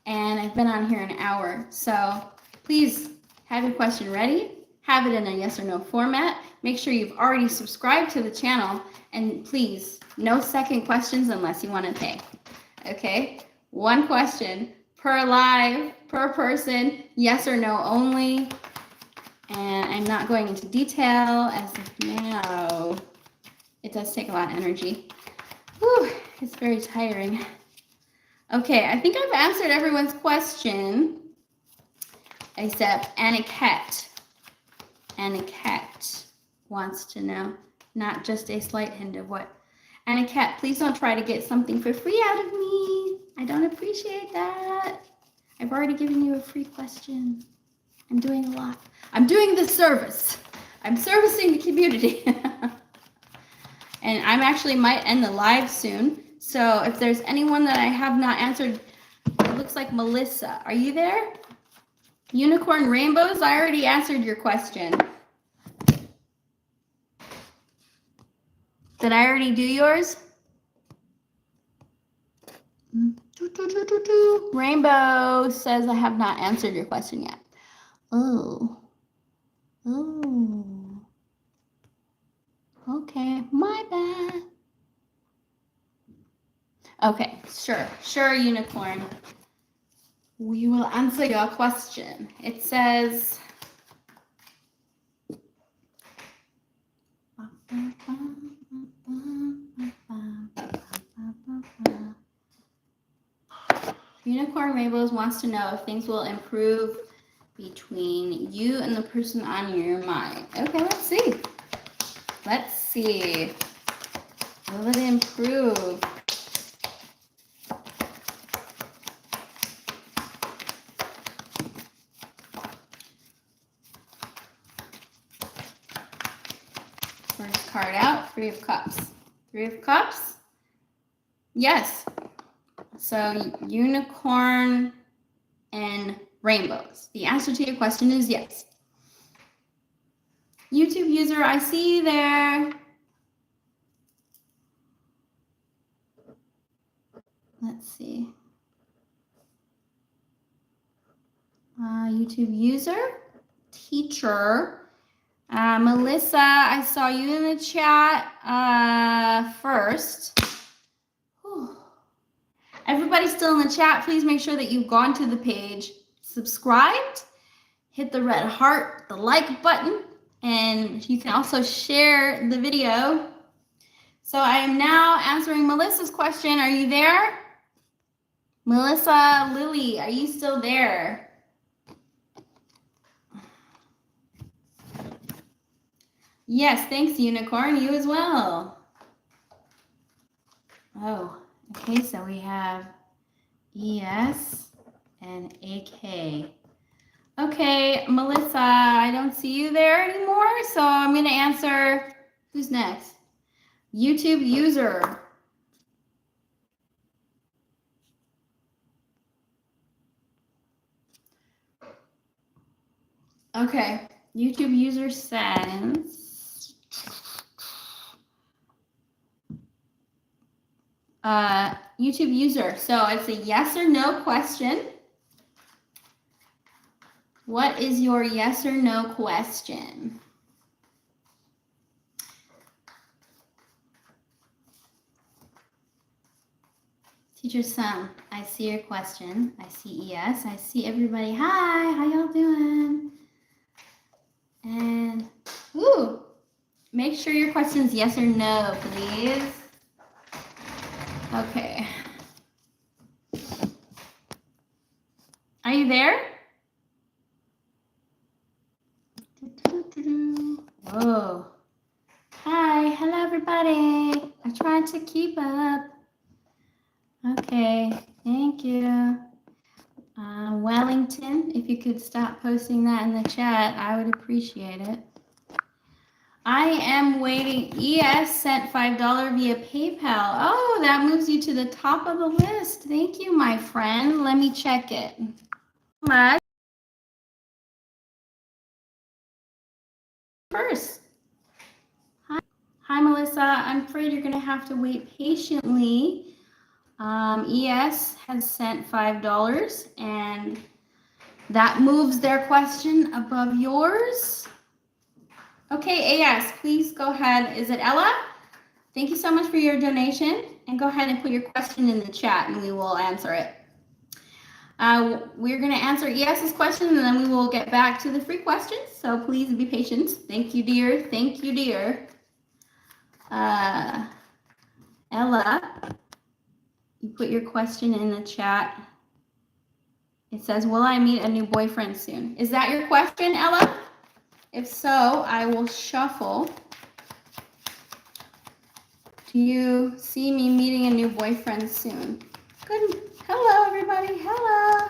and I've been on here an hour. So please have your question ready, have it in a yes or no format. Make sure you've already subscribed to the channel, and please, no second questions unless you want to pay. Okay, one question per live, per person, yes or no only. And I'm not going into detail as of now. It does take a lot of energy. Whew, it's very tiring. Okay, I think I've answered everyone's question except Anate. Anate wants to know, not just a slight hint of what. Anate, please don't try to get something for free out of me. I don't appreciate that. I've already given you a free question. I'm doing a lot. I'm doing the service. I'm servicing the community. And I'm actually might end the live soon. So if there's anyone that I have not answered, it looks like Melissa. Are you there? Unicorn Rainbows, I already answered your question. Did I already do yours? Rainbow says I have not answered your question yet. Oh. Oh. Okay, my bad. Okay, sure, Unicorn. We will answer your question. It says, Unicorn Rainbows wants to know if things will improve between you and the person on your mind. Okay, let's see. Let's see. Will it improve? First card out, Three of Cups. Three of Cups? Yes. So unicorn and rainbows. The answer to your question is yes. YouTube user, I see you there. Let's see. YouTube user, teacher. Melissa, I saw you in the chat first. Whew. Everybody's still in the chat. Please make sure that you've gone to the page, subscribed, hit the red heart, the like button, and you can also share the video. So I am now answering Melissa's question. Are you there? Melissa, Lily, are you still there? Yes, thanks, Unicorn. You as well. Oh, okay, so we have ES and AK. Okay, Melissa, I don't see you there anymore, so I'm going to answer, who's next? YouTube user. Okay, YouTube user says, YouTube user, so it's a yes or no question. What is your yes or no question? Teacher Sam, I see your question. I see ES. I see everybody. Hi, how y'all doing? And, ooh, make sure your question is yes or no, please. Okay. Are you there? Whoa. Hi, hello everybody. I tried to keep up. Okay, thank you. Wellington, if you could stop posting that in the chat, I would appreciate it. I am waiting. ES sent $5 via PayPal. Oh, that moves you to the top of the list. Thank you, my friend. Let me check it. Much first. Hi, Melissa. I'm afraid you're going to have to wait patiently. ES has sent $5, and that moves their question above yours. Okay, AS, please go ahead. Is it Ella? Thank you so much for your donation, and go ahead and put your question in the chat, and we will answer it. We're going to answer ES's question, and then we will get back to the free questions, so please be patient. Thank you, dear. Thank you, dear. Ella, you put your question in the chat. It says, will I meet a new boyfriend soon? Is that your question, Ella? If so, I will shuffle. Do you see me meeting a new boyfriend soon? Good. Hello, everybody. Hello.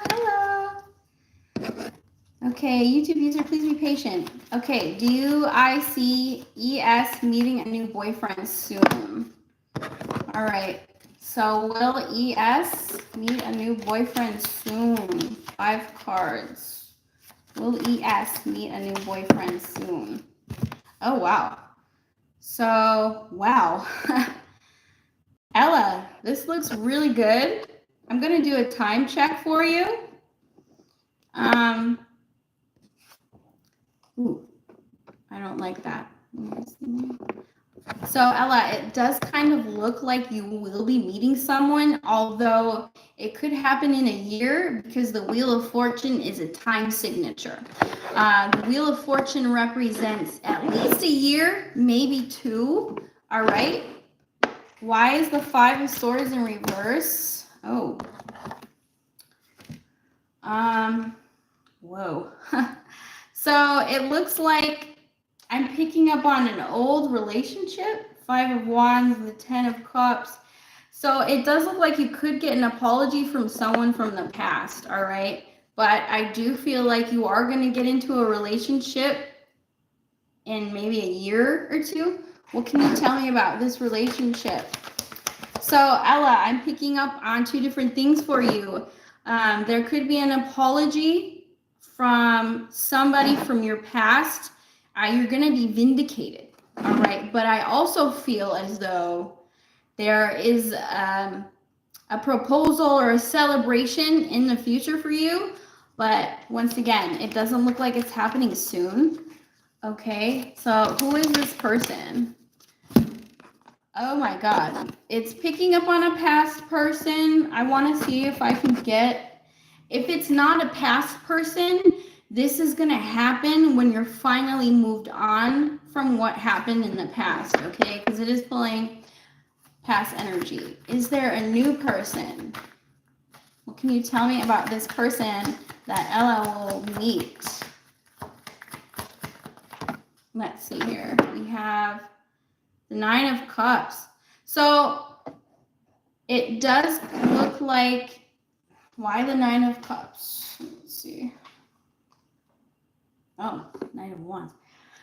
Hello. Okay, YouTube user, please be patient. Okay, do I see ES meeting a new boyfriend soon? All right. So will ES meet a new boyfriend soon? 5 cards. Will ES meet a new boyfriend soon? Oh, wow. So, wow. Ella, this looks really good. I'm going to do a time check for you. Ooh, I don't like that. So Ella, it does kind of look like you will be meeting someone, although it could happen in a year because the Wheel of Fortune is a time signature. The Wheel of Fortune represents at least a year, maybe 2. All right. Why is the 5 of Swords in reverse? Oh. Whoa. So it looks like I'm picking up on an old relationship. 5 of Wands, the 10 of Cups. So it does look like you could get an apology from someone from the past, all right? But I do feel like you are going to get into a relationship in maybe a year or 2. What can you tell me about this relationship? So Ella, I'm picking up on 2 different things for you. There could be an apology from somebody from your past. You're going to be vindicated, all right? But I also feel as though there is a proposal or a celebration in the future for you. But once again, it doesn't look like it's happening soon. Okay, so who is this person? Oh my God, it's picking up on a past person. I want to see if I can get, if it's not a past person, this is going to happen when you're finally moved on from what happened in the past, okay? Because it is pulling past energy. Is there a new person? What can you tell me about this person that Ella will meet? Let's see here. We have the 9 of Cups. So it does look like, why the 9 of Cups? Let's see. Oh, 9 of Wands.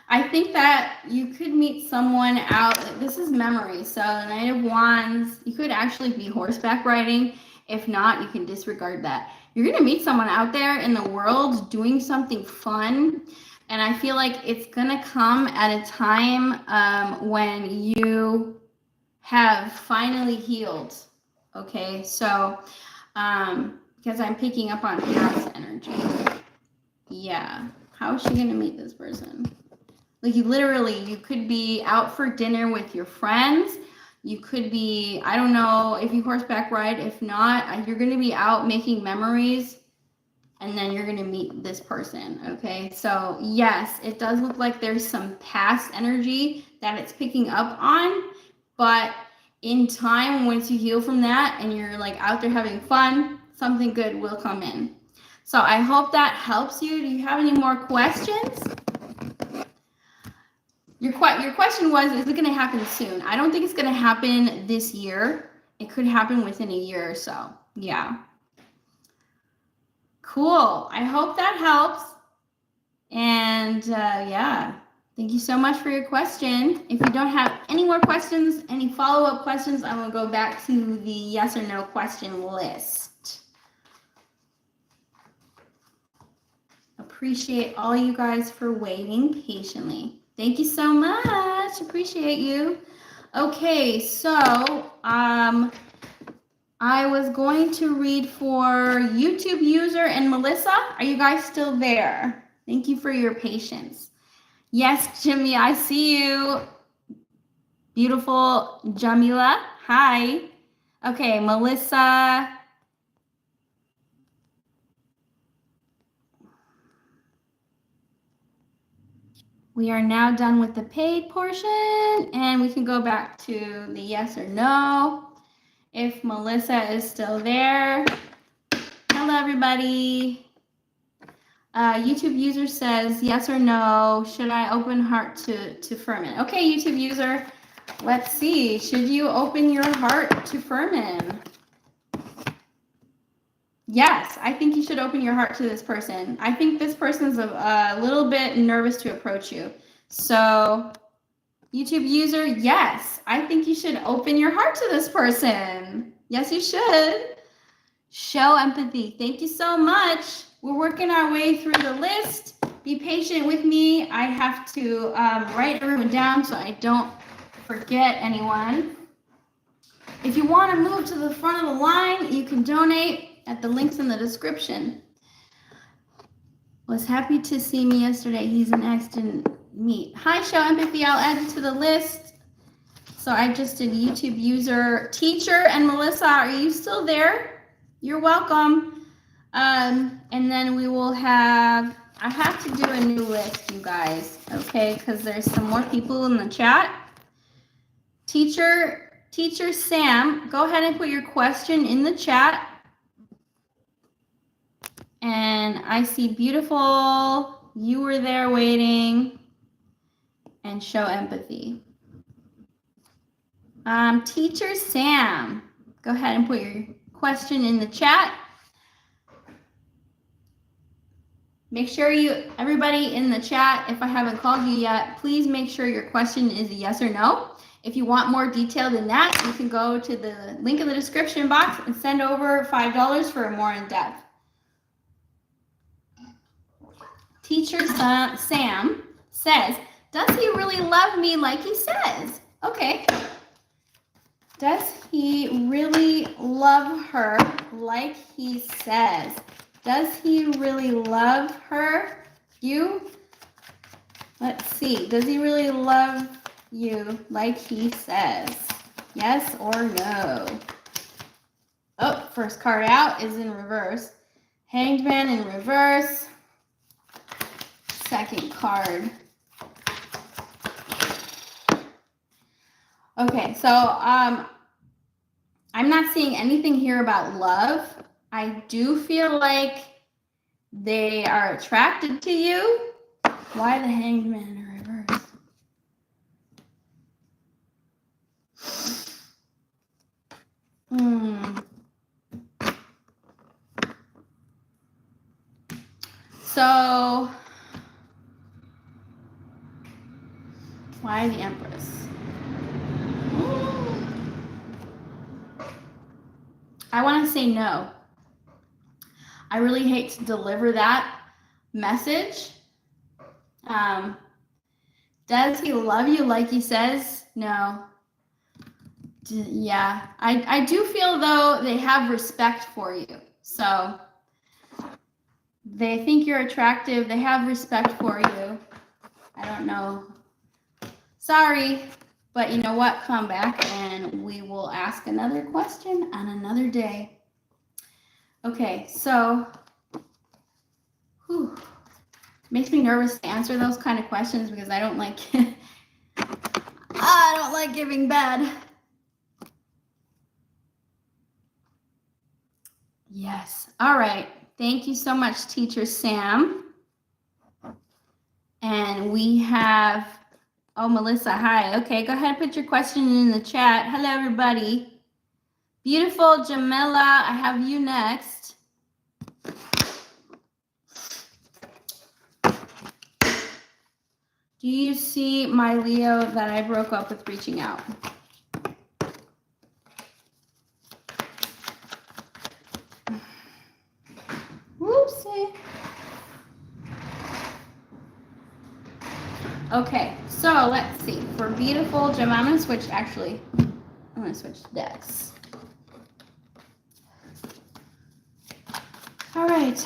I think that you could meet someone out. This is memory. So the 9 of Wands, you could actually be horseback riding. If not, you can disregard that. You're going to meet someone out there in the world doing something fun. And I feel like it's going to come at a time when you have finally healed. Okay, so because I'm picking up on past energy. Yeah, how is she going to meet this person? Like you could be out for dinner with your friends. You could be, I don't know if you horseback ride. If not, you're going to be out making memories. And then you're going to meet this person, okay? So, yes, it does look like there's some past energy that it's picking up on. But in time, once you heal from that and you're, like, out there having fun, something good will come in. So, I hope that helps you. Do you have any more questions? Your question was, is it going to happen soon? I don't think it's going to happen this year. It could happen within a year or so. Yeah. Cool. I hope that helps. And yeah, thank you so much for your question. If you don't have any more questions, any follow-up questions, I will go back to the yes or no question list. Appreciate all you guys for waiting patiently. Thank you so much. Appreciate you. Okay, so I was going to read for YouTube user and Melissa. Are you guys still there? Thank you for your patience. Yes, Jimmy, I see you. Beautiful Jamila. Hi. Okay, Melissa. We are now done with the paid portion, and we can go back to the yes or no. If Melissa is still there. Hello, everybody. YouTube user says yes or no. Should I open heart to Furman? Okay, YouTube user, let's see. Should you open your heart to Furman? Yes, I think you should open your heart to this person. I think this person's a little bit nervous to approach you. So, YouTube user, yes, I think you should open your heart to this person. Yes, you should. Show empathy. Thank you so much. We're working our way through the list. Be patient with me. I have to write everyone down so I don't forget anyone. If you want to move to the front of the line, you can donate at the links in the description. Was happy to see me yesterday. He's an ex, didn't meet. Hi, Show Empathy. I'll add you to the list. So I just did YouTube user, teacher, and Melissa. Are you still there? You're welcome. And then we will have, I have to do a new list, you guys, okay? Because there's some more people in the chat. Teacher Sam, go ahead and put your question in the chat. And I see beautiful, you were there waiting, and show empathy. Teacher Sam, go ahead and put your question in the chat. Make sure everybody in the chat, if I haven't called you yet, please make sure your question is a yes or no. If you want more detail than that, you can go to the link in the description box and send over $5 for a more in-depth. Teacher Sam says, does he really love me like he says? Okay. Does he really love her like he says? Does he really love her? You? Let's see. Does he really love you like he says? Yes or no? Oh, first card out is in reverse. Hanged Man in reverse. Second card. Okay, so I'm not seeing anything here about love. I do feel like they are attracted to you. Why the Hanged Man in reverse? So, why the Empress? I want to say no. I really hate to deliver that message. Does he love you like he says? No. Yeah. I do feel, though, they have respect for you. So they think you're attractive. They have respect for you. I don't know. Sorry. But you know what? Come back and we will ask another question on another day. Okay, so makes me nervous to answer those kind of questions because I don't like I don't like giving bad. Yes. All right. Thank you so much, Teacher Sam. And we have Oh, Melissa, hi. Okay, go ahead and put your question in the chat. Hello, everybody. Beautiful Jamila, I have you next. Do you see my Leo that I broke up with reaching out? Whoopsie. Okay, so let's see. For beautiful Jamila, I'm going to switch, actually. I'm going to switch decks. All right,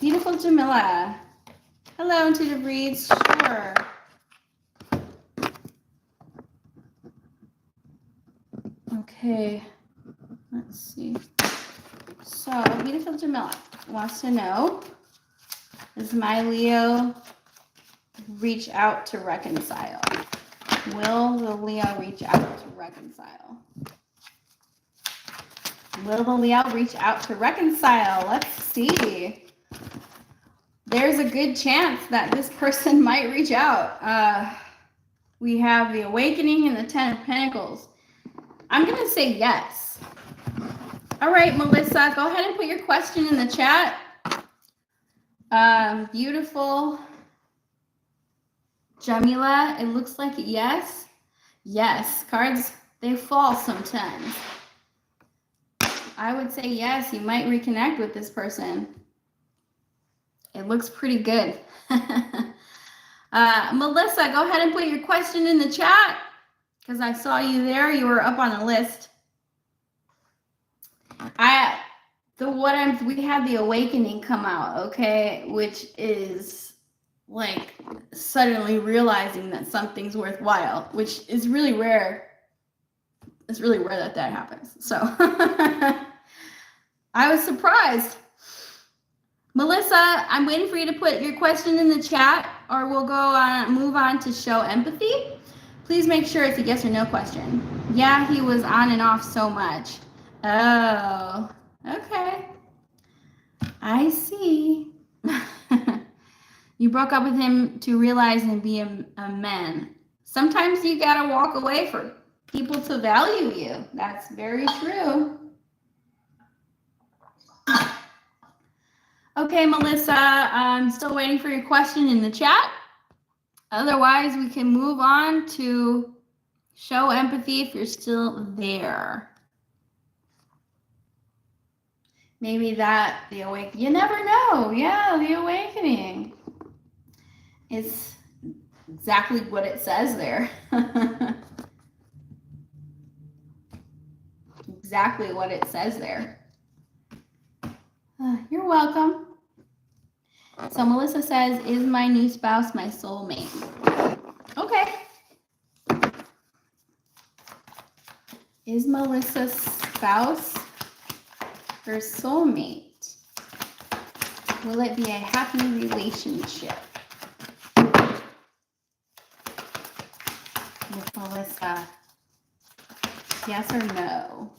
beautiful Jamila. Hello, intuitive reads. Sure. Okay, let's see. So, beautiful Jamila wants to know, does my Leo reach out to reconcile? Will the Leo reach out to reconcile? Will the Leo reach out to reconcile? Let's see. There's a good chance that this person might reach out. We have the Awakening and the Ten of Pentacles. I'm going to say yes. All right, Melissa, go ahead and put your question in the chat. Beautiful Jamila, it looks like yes. Yes, cards, they fall sometimes. I would say yes, you might reconnect with this person. It looks pretty good. Melissa, go ahead and put your question in the chat because I saw you there. You were up on the list. We had the Awakening come out, okay, which is like suddenly realizing that something's worthwhile, which is really rare. It's really rare that happens. So I was surprised. Melissa, I'm waiting for you to put your question in the chat, or we'll move on to show empathy. Please make sure it's a yes or no question. Yeah, he was on and off so much. Oh, okay. I see. You broke up with him to realize and be a man. Sometimes you gotta walk away for people to value you. That's very true. Okay, Melissa, I'm still waiting for your question in the chat. Otherwise, we can move on to show empathy if you're still there. Maybe the awakening. You never know. Yeah, the awakening. It's exactly what it says there. Exactly what it says there. You're welcome. So Melissa says, is my new spouse my soulmate? Okay. Is Melissa's spouse her soulmate? Will it be a happy relationship with Melissa? Yes or no?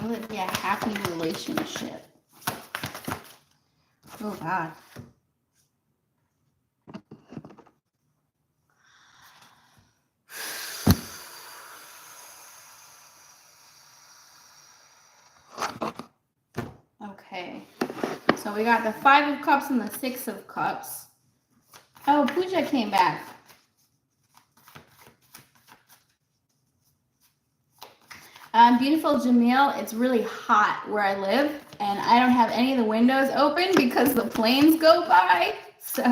Will it be a happy relationship? Oh, God. Okay. So we got the 5 of Cups and the 6 of Cups. Oh, Pooja came back. Beautiful Jamil, it's really hot where I live, and I don't have any of the windows open because the planes go by. So,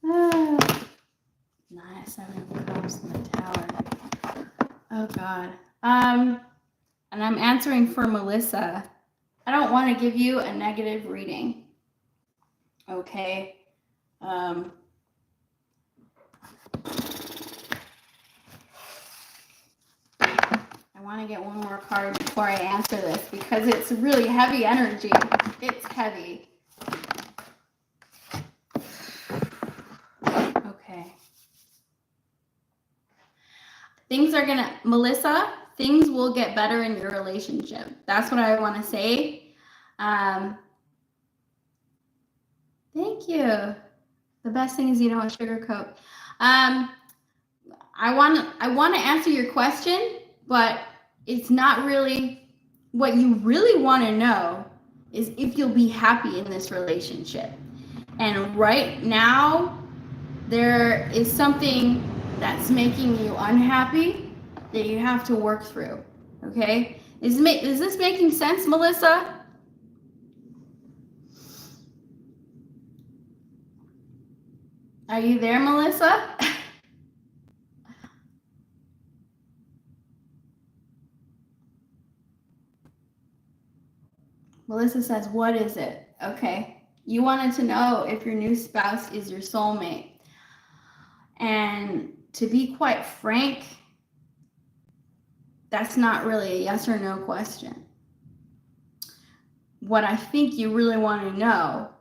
9, 7 of Cups in the Tower. Oh God. And I'm answering for Melissa. I don't want to give you a negative reading. Okay. I want to get one more card before I answer this because it's really heavy energy. It's heavy. Okay. Melissa, things will get better in your relationship. That's what I want to say. I Thank you. The best thing is you don't sugarcoat. I want to answer your question, but it's not really what you really want to know is if you'll be happy in this relationship. And right now, there is something that's making you unhappy that you have to work through. Okay? Is this making sense, Melissa? Are you there, Melissa? Melissa says, what is it? Okay. You wanted to know if your new spouse is your soulmate. And to be quite frank, that's not really a yes or no question. What I think you really want to know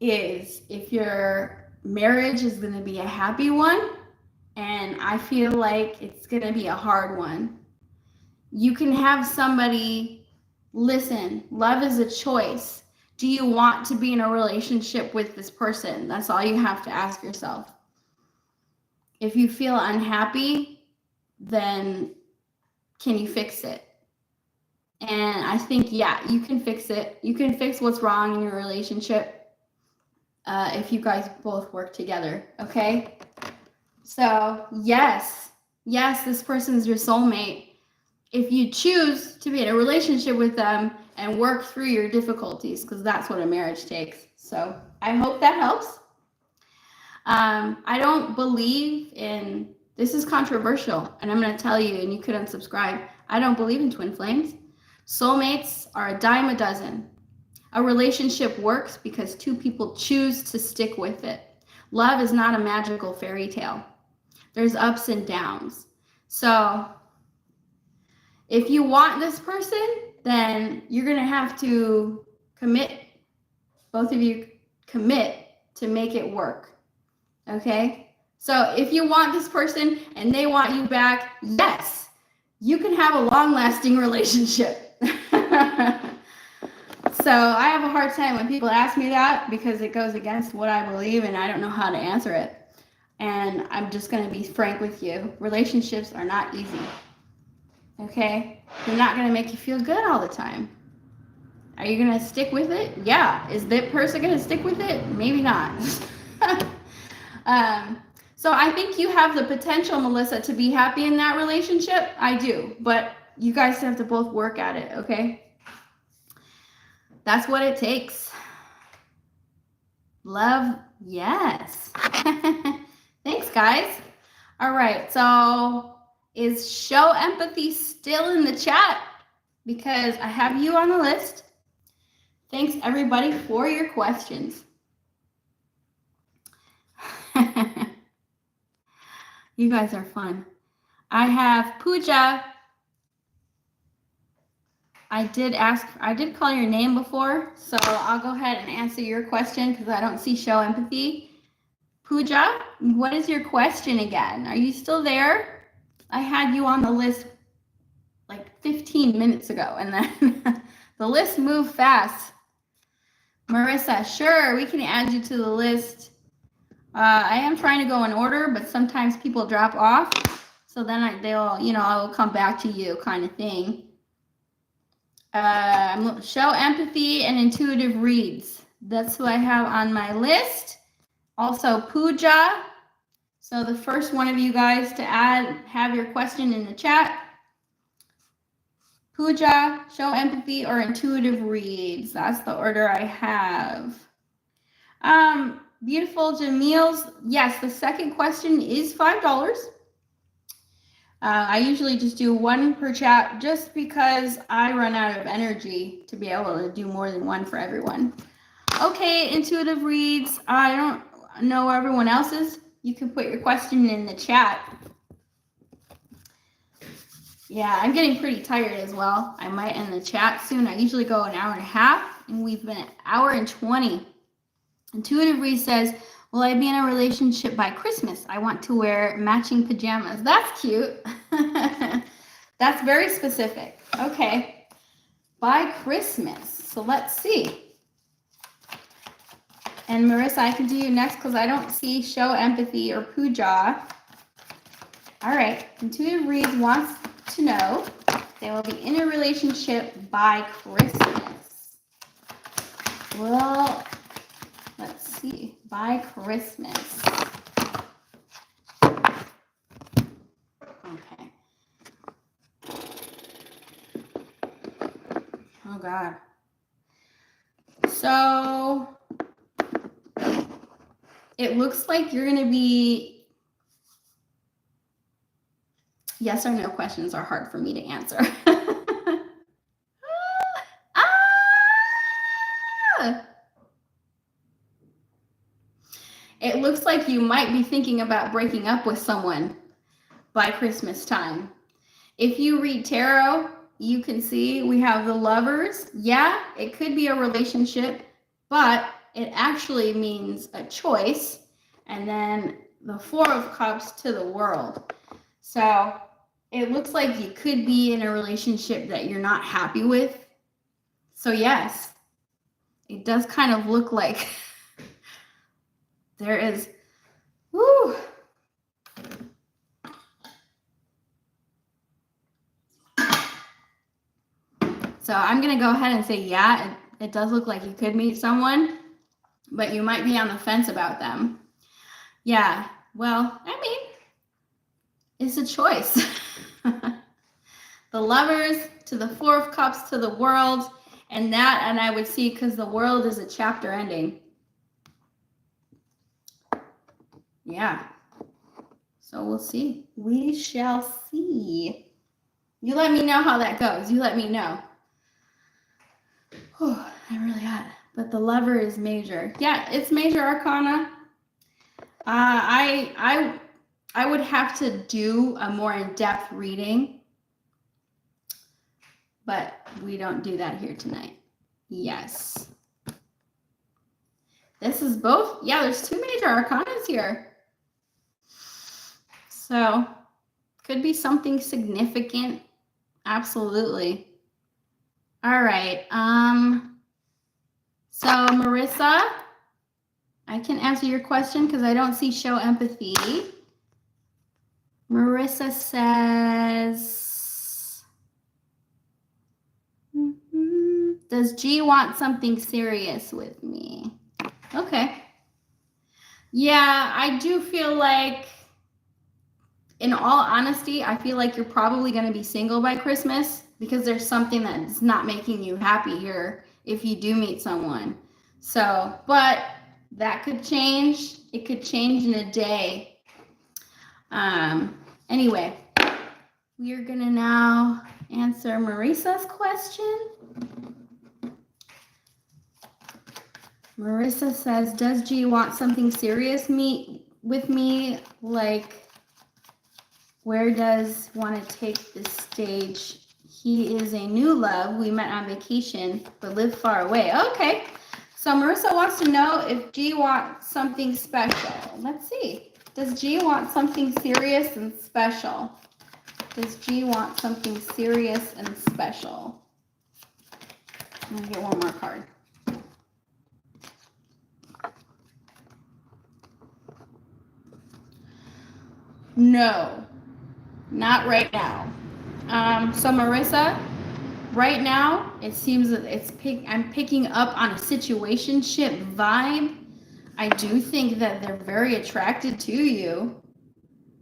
is if your marriage is going to be a happy one, and I feel like it's going to be a hard one. You can have somebody, listen, love is a choice. Do you want to be in a relationship with this person? That's all you have to ask yourself. If you feel unhappy, then can you fix it? And I think, yeah, you can fix it. You can fix what's wrong in your relationship if you guys both work together, okay? So, yes, this person's your soulmate. If you choose to be in a relationship with them and work through your difficulties, because that's what a marriage takes. So, I hope that helps. I don't believe in, this is controversial, and I'm going to tell you, and you could unsubscribe. I don't believe in twin flames. Soulmates are a dime a dozen. A relationship works because two people choose to stick with it. Love is not a magical fairy tale. There's ups and downs. So if you want this person, then you're going to have to commit, both of you commit to make it work. Okay? So if you want this person and they want you back, yes, you can have a long-lasting relationship. So I have a hard time when people ask me that because it goes against what I believe and I don't know how to answer it. And I'm just going to be frank with you. Relationships are not easy. Okay? They're not going to make you feel good all the time. Are you going to stick with it? Yeah. Is that person going to stick with it? Maybe not. So I think you have the potential, Melissa, to be happy in that relationship. I do. But you guys have to both work at it, okay? That's what it takes. Love, yes. Thanks, guys. All right, so is show empathy still in the chat? Because I have you on the list. Thanks, everybody, for your questions. You guys are fun. I have Pooja. I did call your name before, so I'll go ahead and answer your question because I don't see show empathy. Pooja, what is your question again? Are you still there? I had you on the list like 15 minutes ago, and then the list moved fast. Marissa, sure, we can add you to the list. I am trying to go in order, but sometimes people drop off, so then I will come back to you kind of thing. Show empathy and intuitive reads. That's who I have on my list. Also Pooja. So the first one of you guys to have your question in the chat. Pooja, show empathy or intuitive reads. That's the order I have. Beautiful Jamil's. Yes, the second question is $5. I usually just do one per chat just because I run out of energy to be able to do more than one for everyone. Okay, intuitive reads. I don't know everyone else's. You can put your question in the chat. Yeah, I'm getting pretty tired as well. I might end the chat soon. I usually go an hour and a half, and we've been an hour and 20. Intuitive read says, will I be in a relationship by Christmas? I want to wear matching pajamas. That's cute. That's very specific. Okay. By Christmas. So let's see. And Marissa, I can do you next because I don't see show empathy or puja. All right, Intuitive Reads wants to know they will be in a relationship by Christmas. Well, let's see, by Christmas. Okay. Oh God. So it looks like you're going to be, yes or no questions are hard for me to answer. It looks like you might be thinking about breaking up with someone by Christmas time. If you read tarot, you can see we have the Lovers. Yeah, it could be a relationship, but it actually means a choice. And then the Four of Cups to the World. So it looks like you could be in a relationship that you're not happy with. So yes, it does kind of look like there is, woo. So I'm going to go ahead and say, yeah, it does look like you could meet someone, but you might be on the fence about them. Yeah, well, I mean, it's a choice. The Lovers to the Four of Cups to the World, and I would see because the World is a chapter ending. Yeah. So we'll see. We shall see. You let me know how that goes. You let me know. Oh, I'm really hot. But the Lover is major. Yeah, it's major arcana. I would have to do a more in-depth reading, but we don't do that here tonight. Yes. This is both. Yeah, there's two major arcanas here. So could be something significant. Absolutely. All right. So Marissa, I can answer your question because I don't see show empathy. Marissa says, does G want something serious with me? Okay. Yeah, I do feel like, in all honesty, I feel like you're probably going to be single by Christmas because there's something that's not making you happy here if you do meet someone. So, but that could change. It could change in a day. Anyway, we are going to now answer Marissa's question. Marissa says, does G want something serious with me? Like, where does want to take this stage? He is a new love. We met on vacation, but live far away. Okay. So Marissa wants to know if G wants something special. Let's see. Does G want something serious and special? Does G want something serious and special? I'm going to get one more card. No, not right now. So Marissa, right now, it seems that I'm picking up on a situationship vibe. I do think that they're very attracted to you.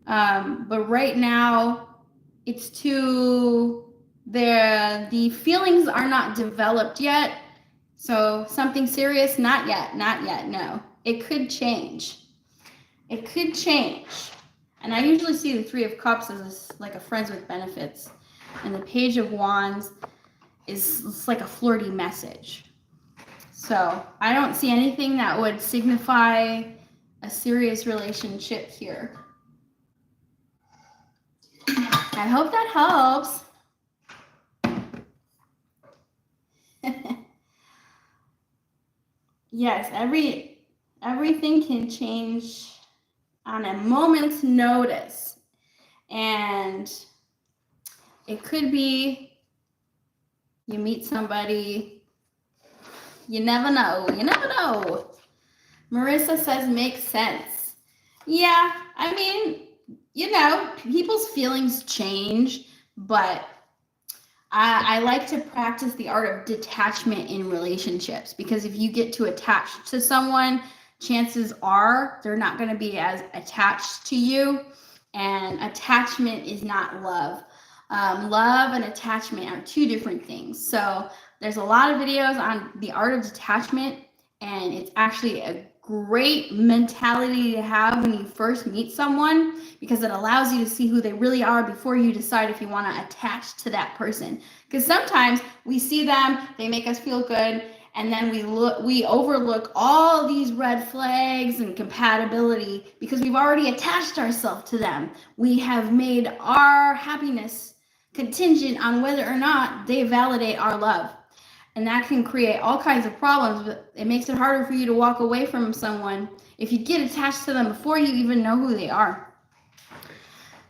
But right now, it's the feelings are not developed yet. So something serious, not yet, no. It could change. It could change. And I usually see the Three of Cups as like a friends with benefits. And the Page of Wands is like a flirty message. So I don't see anything that would signify a serious relationship here. I hope that helps. Yes, everything can change on a moment's notice. And it could be you meet somebody, you never know. Marissa says makes sense. Yeah, I mean, you know, people's feelings change, but I like to practice the art of detachment in relationships, because if you get too attached to someone, chances are they're not going to be as attached to you. And attachment is not love. Love and attachment are two different things. So there's a lot of videos on the art of detachment, and it's actually a great mentality to have when you first meet someone, because it allows you to see who they really are before you decide if you want to attach to that person. Because sometimes we see them, they make us feel good, and then we overlook all these red flags and compatibility because we've already attached ourselves to them. We have made our happiness contingent on whether or not they validate our love. And that can create all kinds of problems, but it makes it harder for you to walk away from someone if you get attached to them before you even know who they are.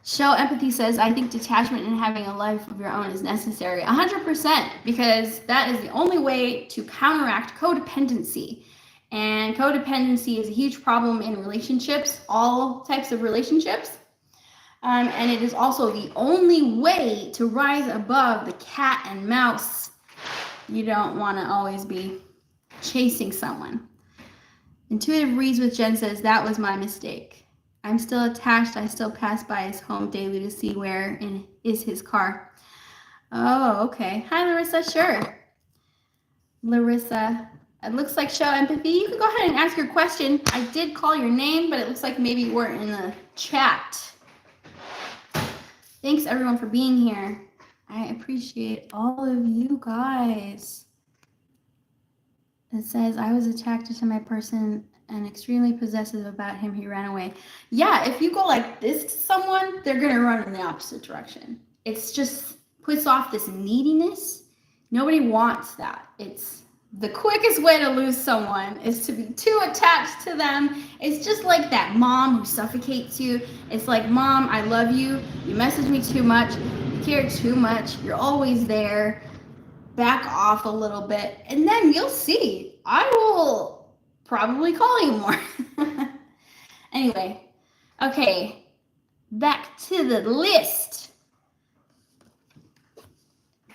Show Empathy says, I think detachment and having a life of your own is necessary. 100%, because that is the only way to counteract codependency. And codependency is a huge problem in relationships, all types of relationships. And it is also the only way to rise above the cat and mouse. You don't want to always be chasing someone. Intuitive Reads with Jen says, that was my mistake. I'm still attached. I still pass by his home daily to see where is his car. Oh, okay. Hi, Larissa. Sure. Larissa, it looks like Show Empathy. You can go ahead and ask your question. I did call your name, but it looks like maybe you weren't in the chat. Thanks, everyone, for being here. I appreciate all of you guys. It says, I was attracted to my person and extremely possessive about him. He ran away. Yeah, if you go like this to someone, they're going to run in the opposite direction. It's just puts off this neediness. Nobody wants that. It's the quickest way to lose someone is to be too attached to them. It's just like that mom who suffocates you. It's like, Mom, I love you. You message me too much. You care too much. You're always there. Back off a little bit, and then you'll see. I will probably call you more. Anyway, okay, back to the list.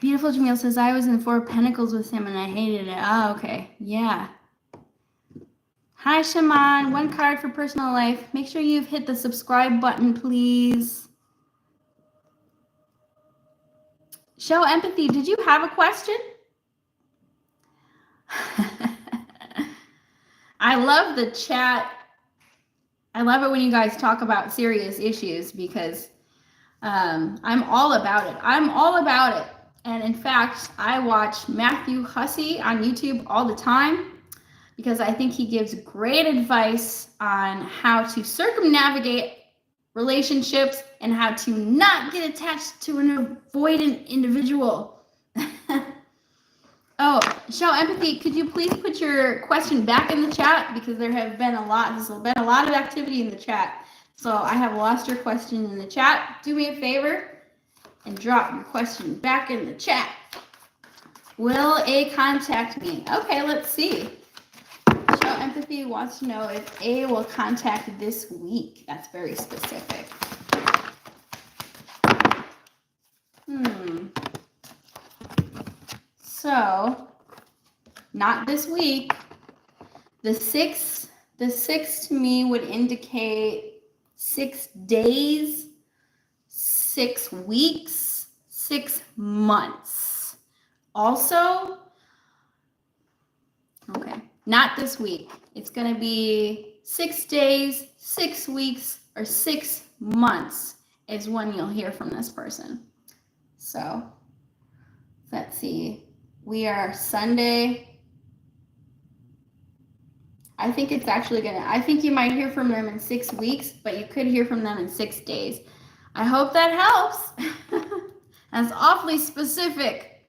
Beautiful Jamil says, I was in 4 Pentacles with him and I hated it. Oh, okay, yeah. Hi, Chaman. 1 card for personal life. Make sure you've hit the subscribe button, please. Show Empathy, did you have a question? I love the chat. I love it when you guys talk about serious issues, because I'm all about it. I'm all about it. And in fact, I watch Matthew Hussey on YouTube all the time, because I think he gives great advice on how to circumnavigate relationships and how to not get attached to an avoidant individual. Oh, Show Empathy, could you please put your question back in the chat, because there's been a lot of activity in the chat. So I have lost your question in the chat. Do me a favor and drop your question back in the chat. Will A contact me? Okay, let's see. Show Empathy wants to know if A will contact this week. That's very specific. So, not this week. The six to me would indicate 6 days, 6 weeks, 6 months. Also, okay, not this week. It's going to be 6 days, 6 weeks, or 6 months is when you'll hear from this person. So, let's see. We are Sunday. I think it's actually I think you might hear from them in 6 weeks, but you could hear from them in 6 days. I hope that helps. That's awfully specific.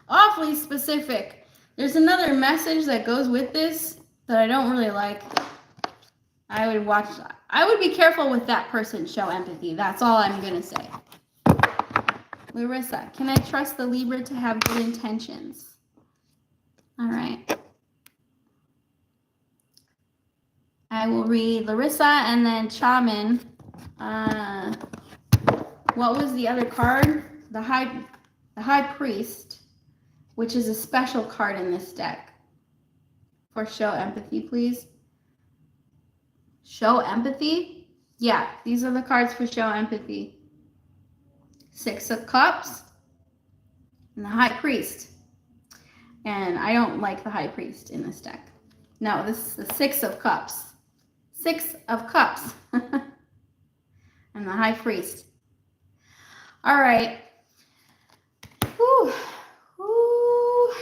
Awfully specific. There's another message that goes with this that I don't really like. I would be careful with that person. Show Empathy. That's all I'm going to say. Larissa, can I trust the Libra to have good intentions? All right. I will read Larissa and then Chaman. What was the other card? The High Priest, which is a special card in this deck. For show empathy, please. Show empathy? Yeah, these are the cards for show empathy. 6 of Cups and the High Priest. And I don't like the High Priest in this deck. No, this is the 6 of Cups. 6 of Cups. And the High Priest. All right. Whew. Whew.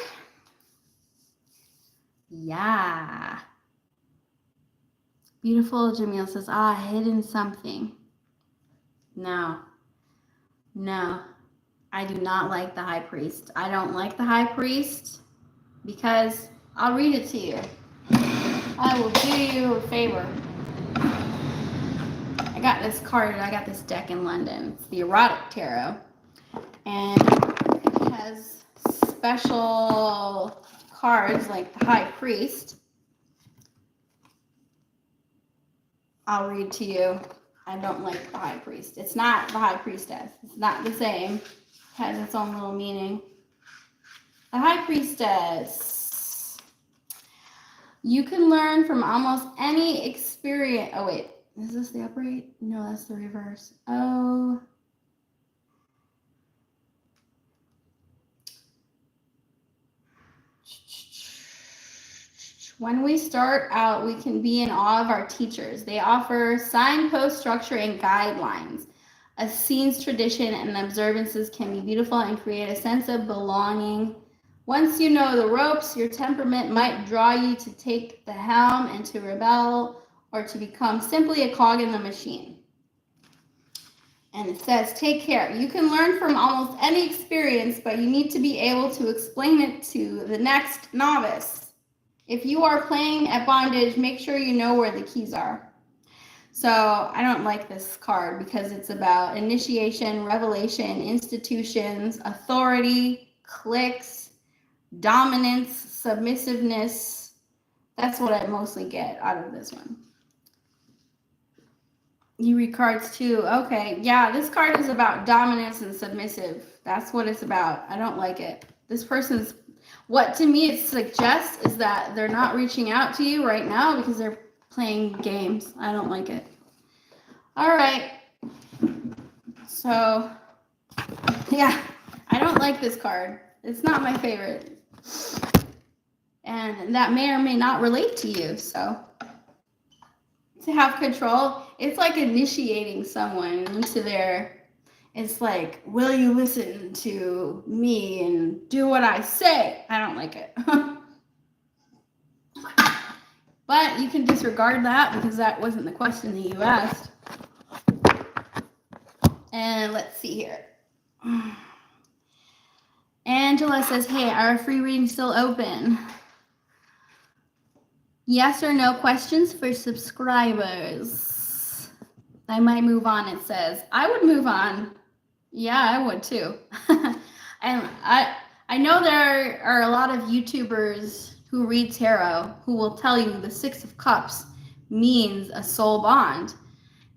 Yeah. Beautiful Jamila says, hidden something. No. I do not like the High Priest. I don't like the High Priest because I'll read it to you. I will do you a favor. I got this deck in London. It's the Erotic Tarot. And it has special cards like the High Priest. I'll read to you. I don't like the High Priest. It's not the High Priestess. It's not the same. It has its own little meaning. The High Priestess. You can learn from almost any experience. Oh, wait. Is this the upright? No, that's the reverse. Oh. When we start out, we can be in awe of our teachers. They offer signpost structure and guidelines. A scene's tradition and observances can be beautiful and create a sense of belonging. Once you know the ropes, your temperament might draw you to take the helm and to rebel or to become simply a cog in the machine. And it says, take care. You can learn from almost any experience, but you need to be able to explain it to the next novice. If you are playing at bondage, make sure you know where the keys are. So I don't like this card because it's about initiation, revelation, institutions, authority, cliques, dominance, submissiveness. That's what I mostly get out of this one. You read cards too. Okay, yeah, this card is about dominance and submissive. That's what it's about. I don't like it. This person's, what to me it suggests is that they're not reaching out to you right now because they're playing games. I don't like it. All right. So, yeah, I don't like this card. It's not my favorite. And that may or may not relate to you. So, to have control, it's like initiating someone into their, it's like, will you listen to me and do what I say? I don't like it. But you can disregard that because that wasn't the question that you asked. And let's see here. Angela says, hey, are free readings still open? Yes or no questions for subscribers. I might move on, it says. I would move on. Yeah, I would too. And I know there are a lot of YouTubers who read tarot who will tell you the 6 of Cups means a soul bond.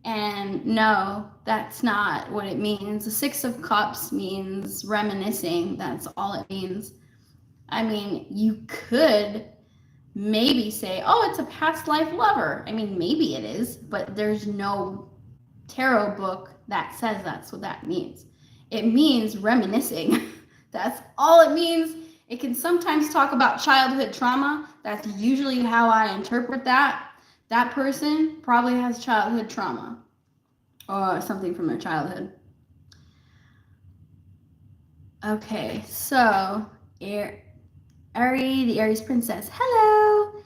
And no, that's not what it means. The 6 of Cups means reminiscing. That's all it means. I mean, you could maybe say, oh, it's a past life lover. I mean, maybe it is, but there's no tarot book that says that's what that means. It means reminiscing. That's all it means. It can sometimes talk about childhood trauma. That's usually how I interpret that. That person probably has childhood trauma or something from their childhood. Okay, so the Aries Princess. Hello.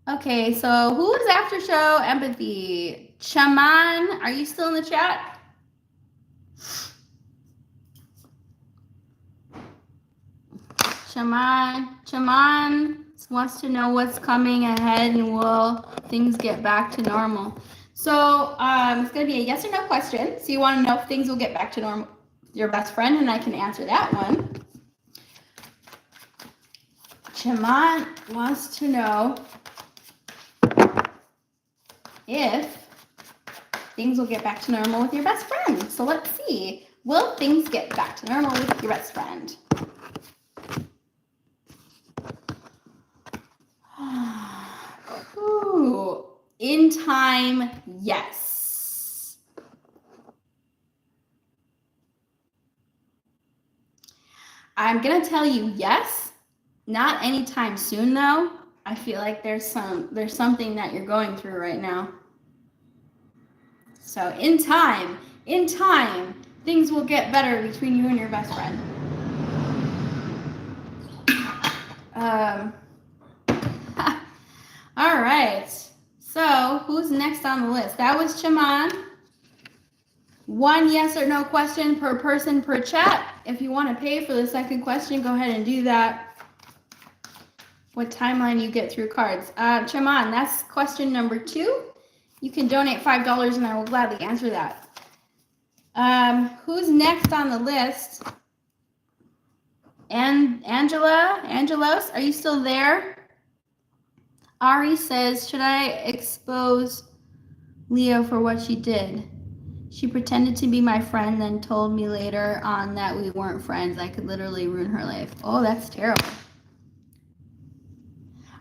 Okay, so who is after show empathy? Chaman, are you still in the chat? Chaman wants to know what's coming ahead and will things get back to normal. So it's going to be a yes or no question. So you want to know if things will get back to normal. Your best friend, and I can answer that one. Chaman wants to know if things will get back to normal with your best friend. So let's see. Will things get back to normal with your best friend? Ooh, in time, yes. I'm gonna tell you yes. Not anytime soon though. I feel like there's something that you're going through right now. So in time, things will get better between you and your best friend. All right. So who's next on the list? That was Chaman. One yes or no question per person per chat. If you want to pay for the second question, go ahead and do that. What timeline you get through cards? Chaman, that's question number 2. You can donate $5 and I will gladly answer that. Who's next on the list? And Angelos, are you still there? Ari says, should I expose Leo for what she did? She pretended to be my friend, then told me later on that we weren't friends. I could literally ruin her life. Oh, that's terrible.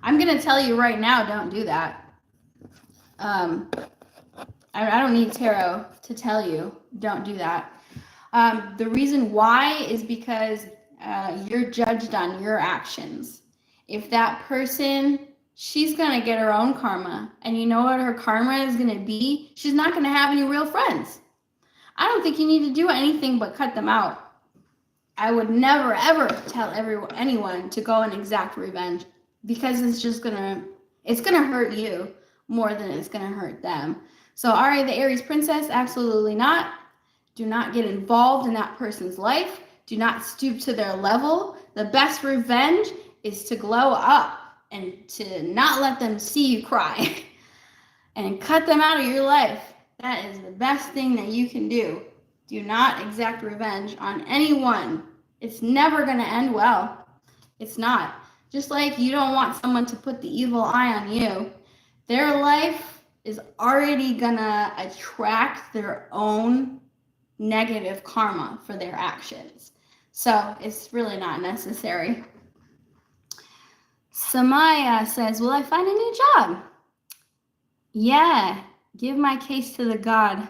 I'm going to tell you right now, don't do that. I don't need tarot to tell you, don't do that. The reason why is because you're judged on your actions. If that person, she's going to get her own karma. And you know what her karma is going to be? She's not going to have any real friends. I don't think you need to do anything but cut them out. I would never, ever tell anyone to go and exact revenge because it's going to hurt you more than it's going to hurt them. So Ari, the Aries princess, absolutely not. Do not get involved in that person's life. Do not stoop to their level. The best revenge is to glow up and to not let them see you cry and cut them out of your life. That is the best thing that you can do. Do not exact revenge on anyone. It's never going to end well. It's not. Just like you don't want someone to put the evil eye on you. Their life is already going to attract their own negative karma for their actions. So it's really not necessary. Somia says, will I find a new job? Yeah, give my case to the God.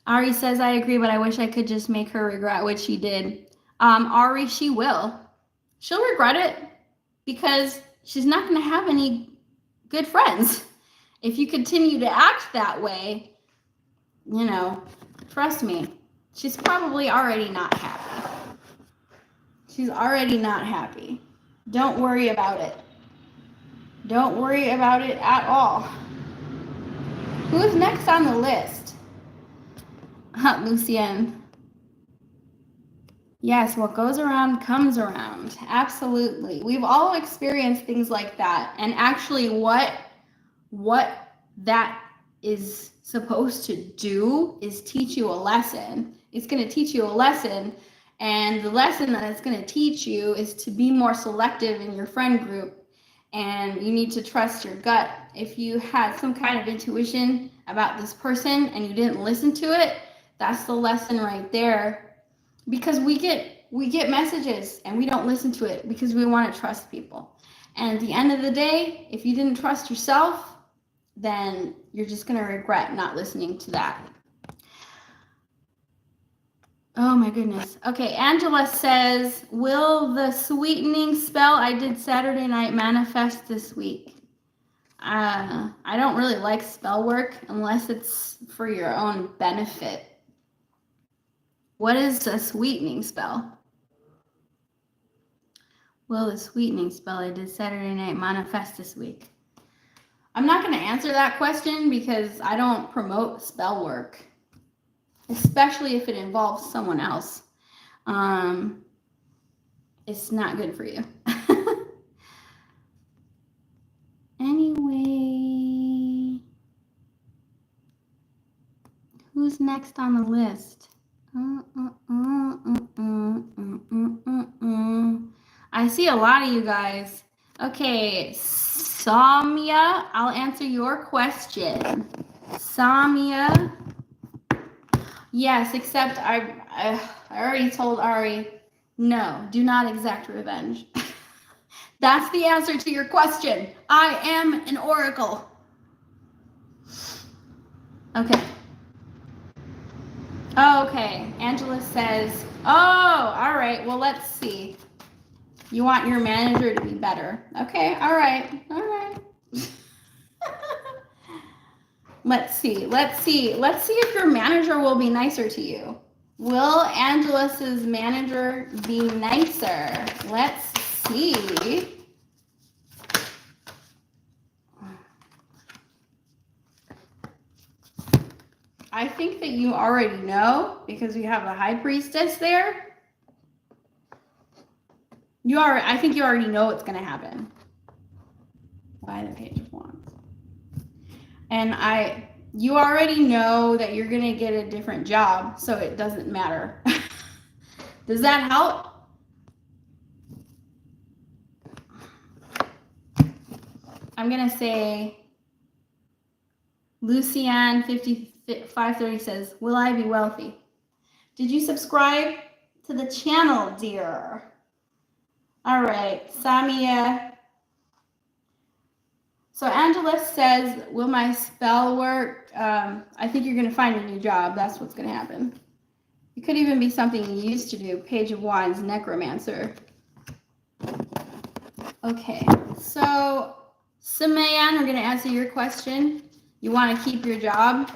Ari says, I agree, but I wish I could just make her regret what she did. Ari, she will. She'll regret it because she's not going to have any good friends. If you continue to act that way, you know, trust me, she's probably already not happy. She's already not happy. Don't worry about it. Don't worry about it at all. Who's next on the list? Lucian. Yes, what goes around comes around. Absolutely. We've all experienced things like that. And actually what that is supposed to do is teach you a lesson. It's going to teach you a lesson. And the lesson that it's going to teach you is to be more selective in your friend group. And you need to trust your gut. If you had some kind of intuition about this person and you didn't listen to it, that's the lesson right there. Because we get messages and we don't listen to it because we want to trust people. And at the end of the day, if you didn't trust yourself, then you're just going to regret not listening to that. Oh my goodness. Okay, Angela says, will the sweetening spell I did Saturday night manifest this week? I don't really like spell work unless it's for your own benefit. What is a sweetening spell? Will the sweetening spell I did Saturday night manifest this week? I'm not going to answer that question because I don't promote spell work, especially if it involves someone else. It's not good for you. Anyway, who's next on the list? I see a lot of you guys. Okay, Somia, I'll answer your question. Somia, yes, except I already told Ari, no, do not exact revenge. That's the answer to your question. I am an oracle. Okay. Okay, Angela says, oh, all right, well, let's see. You want your manager to be better. Okay, all right, all right. Let's see if your manager will be nicer to you. Will Angela's manager be nicer? Let's see. I think that you already know because you have a high priestess there. I think you already know what's going to happen. Why the Page of Wands? And you already know that you're going to get a different job, so it doesn't matter. Does that help? I'm going to say Lucian 530 says, will I be wealthy? Did you subscribe to the channel, dear? All right, Somia. So Angela says, will my spell work? I think you're going to find a new job. That's what's going to happen. It could even be something you used to do. Page of Wands, necromancer. Okay, so Somia, we're going to answer your question. You want to keep your job?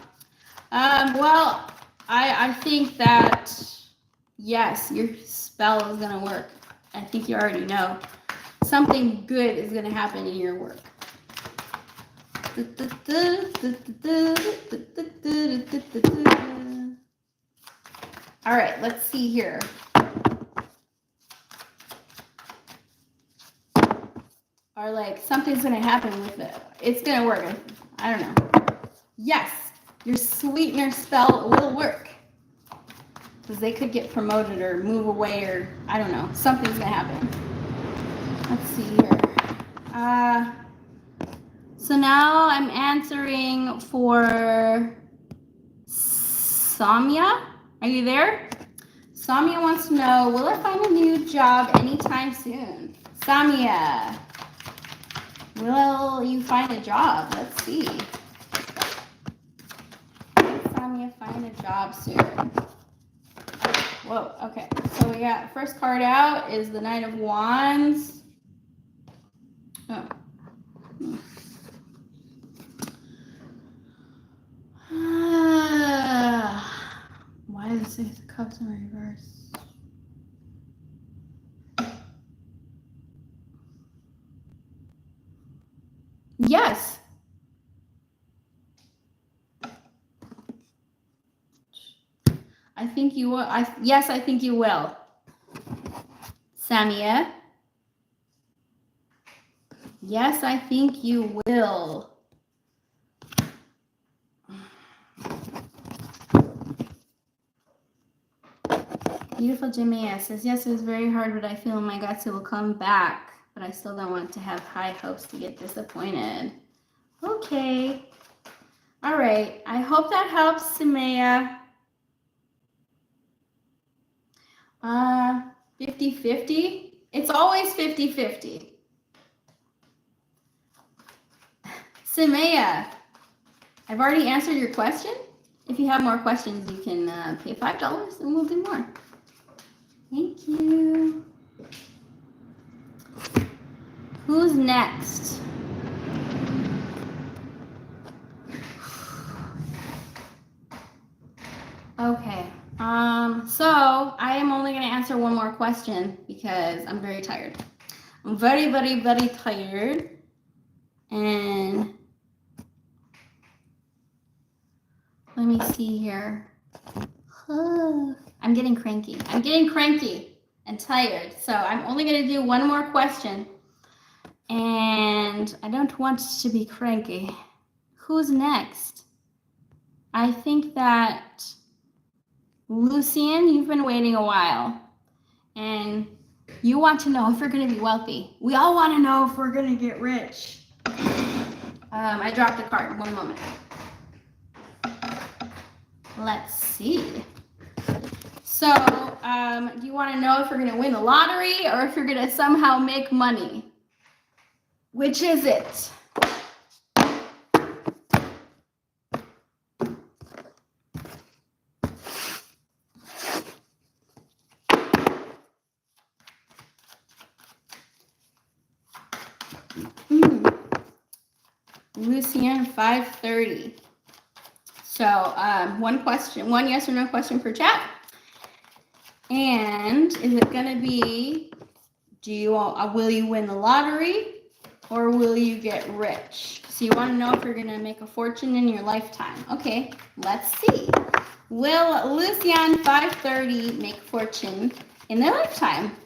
Well, I think that, yes, your spell is going to work. I think you already know. Something good is going to happen in your work. All right, let's see here. Or like something's going to happen with it. It's going to work. I don't know. Yes, your sweetener spell will work. Because they could get promoted or move away or I don't know. Something's going to happen. Let's see here. So now I'm answering for Somia. Are you there? Somia wants to know, will I find a new job anytime soon? Somia, will you find a job? Let's see. Will Somia find a job soon? Whoa, okay. So we got first card out is the Knight of Wands. Oh. Why does it say the Cups in reverse? Yes. I think you will. Yes, I think you will. Samia. Yes, I think you will. Beautiful Jamila says, yes, it was very hard, but I feel in my guts it will come back. But I still don't want to have high hopes to get disappointed. Okay. All right. I hope that helps, Samia. 50-50. It's always 50-50. Samia, I've already answered your question. If you have more questions, you can pay $5 and we'll do more. Thank you. Who's next? Okay. So I am only going to answer one more question because I'm very tired. I'm very, very, very tired. And let me see here. I'm getting cranky. I'm getting cranky and tired. So I'm only going to do one more question. And I don't want to be cranky. Who's next? I think that Lucian, you've been waiting a while. And You want to know if you're going to be wealthy. We all want to know if we're going to get rich. I dropped a card. One moment. Let's see. So, do you want to know if you're going to win the lottery or if you're going to somehow make money? Which is it? Lucian 530. So one question, one yes or no question per chat. And is it going to be, will you win the lottery or will you get rich? So you want to know if you're going to make a fortune in your lifetime. Okay, let's see. Will Lucian 530 make fortune in their lifetime?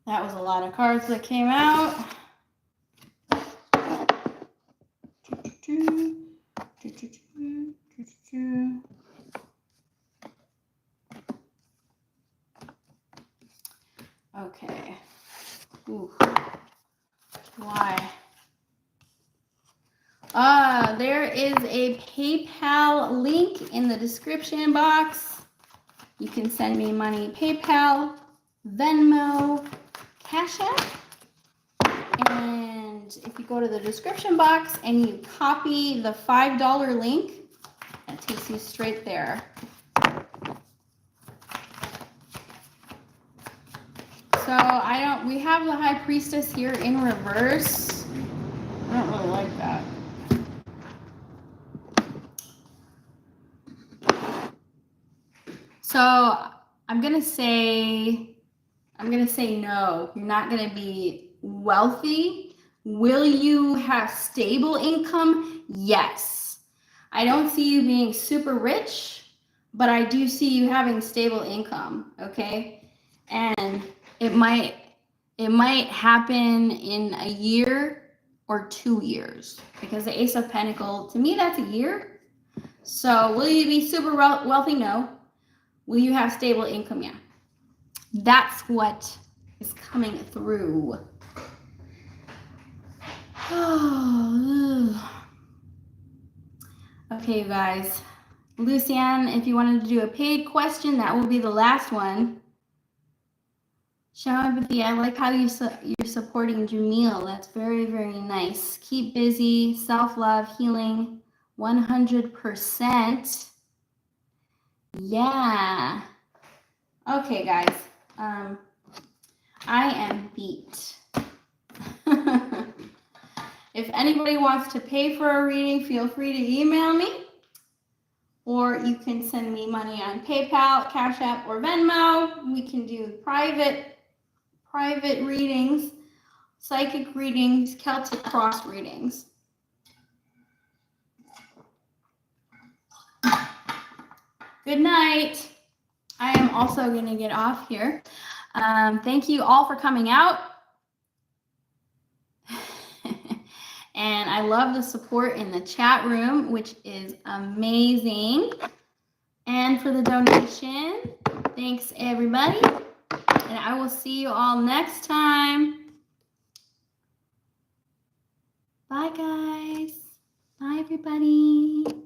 That was a lot of cards that came out. Okay. Ooh. Why? There is a PayPal link in the description box. You can send me money PayPal, Venmo, Cash App. And if you go to the description box and you copy the $5 link, that takes you straight there. So we have the High Priestess here in reverse. I don't really like that. So I'm gonna say no. You're not gonna be wealthy. Will you have stable income? Yes. I don't see you being super rich, but I do see you having stable income, okay? And it might happen in a year or 2 years, because the Ace of Pentacles, to me, that's a year. So will you be super wealthy? No. Will you have stable income? Yeah. That's what is coming through. Okay, you guys. Lucian, if you wanted to do a paid question, that will be the last one. Show empathy. I like how you're supporting Jamil. That's very, very nice. Keep busy. Self-love, healing, 100%. Yeah. Okay, guys. I am beat. If anybody wants to pay for a reading, feel free to email me. Or you can send me money on PayPal, Cash App, or Venmo. We can do private readings, psychic readings, Celtic cross readings. Good night. I am also going to get off here. Thank you all for coming out. And I love the support in the chat room, which is amazing. And for the donation, thanks everybody. And I will see you all next time. Bye, guys. Bye, everybody.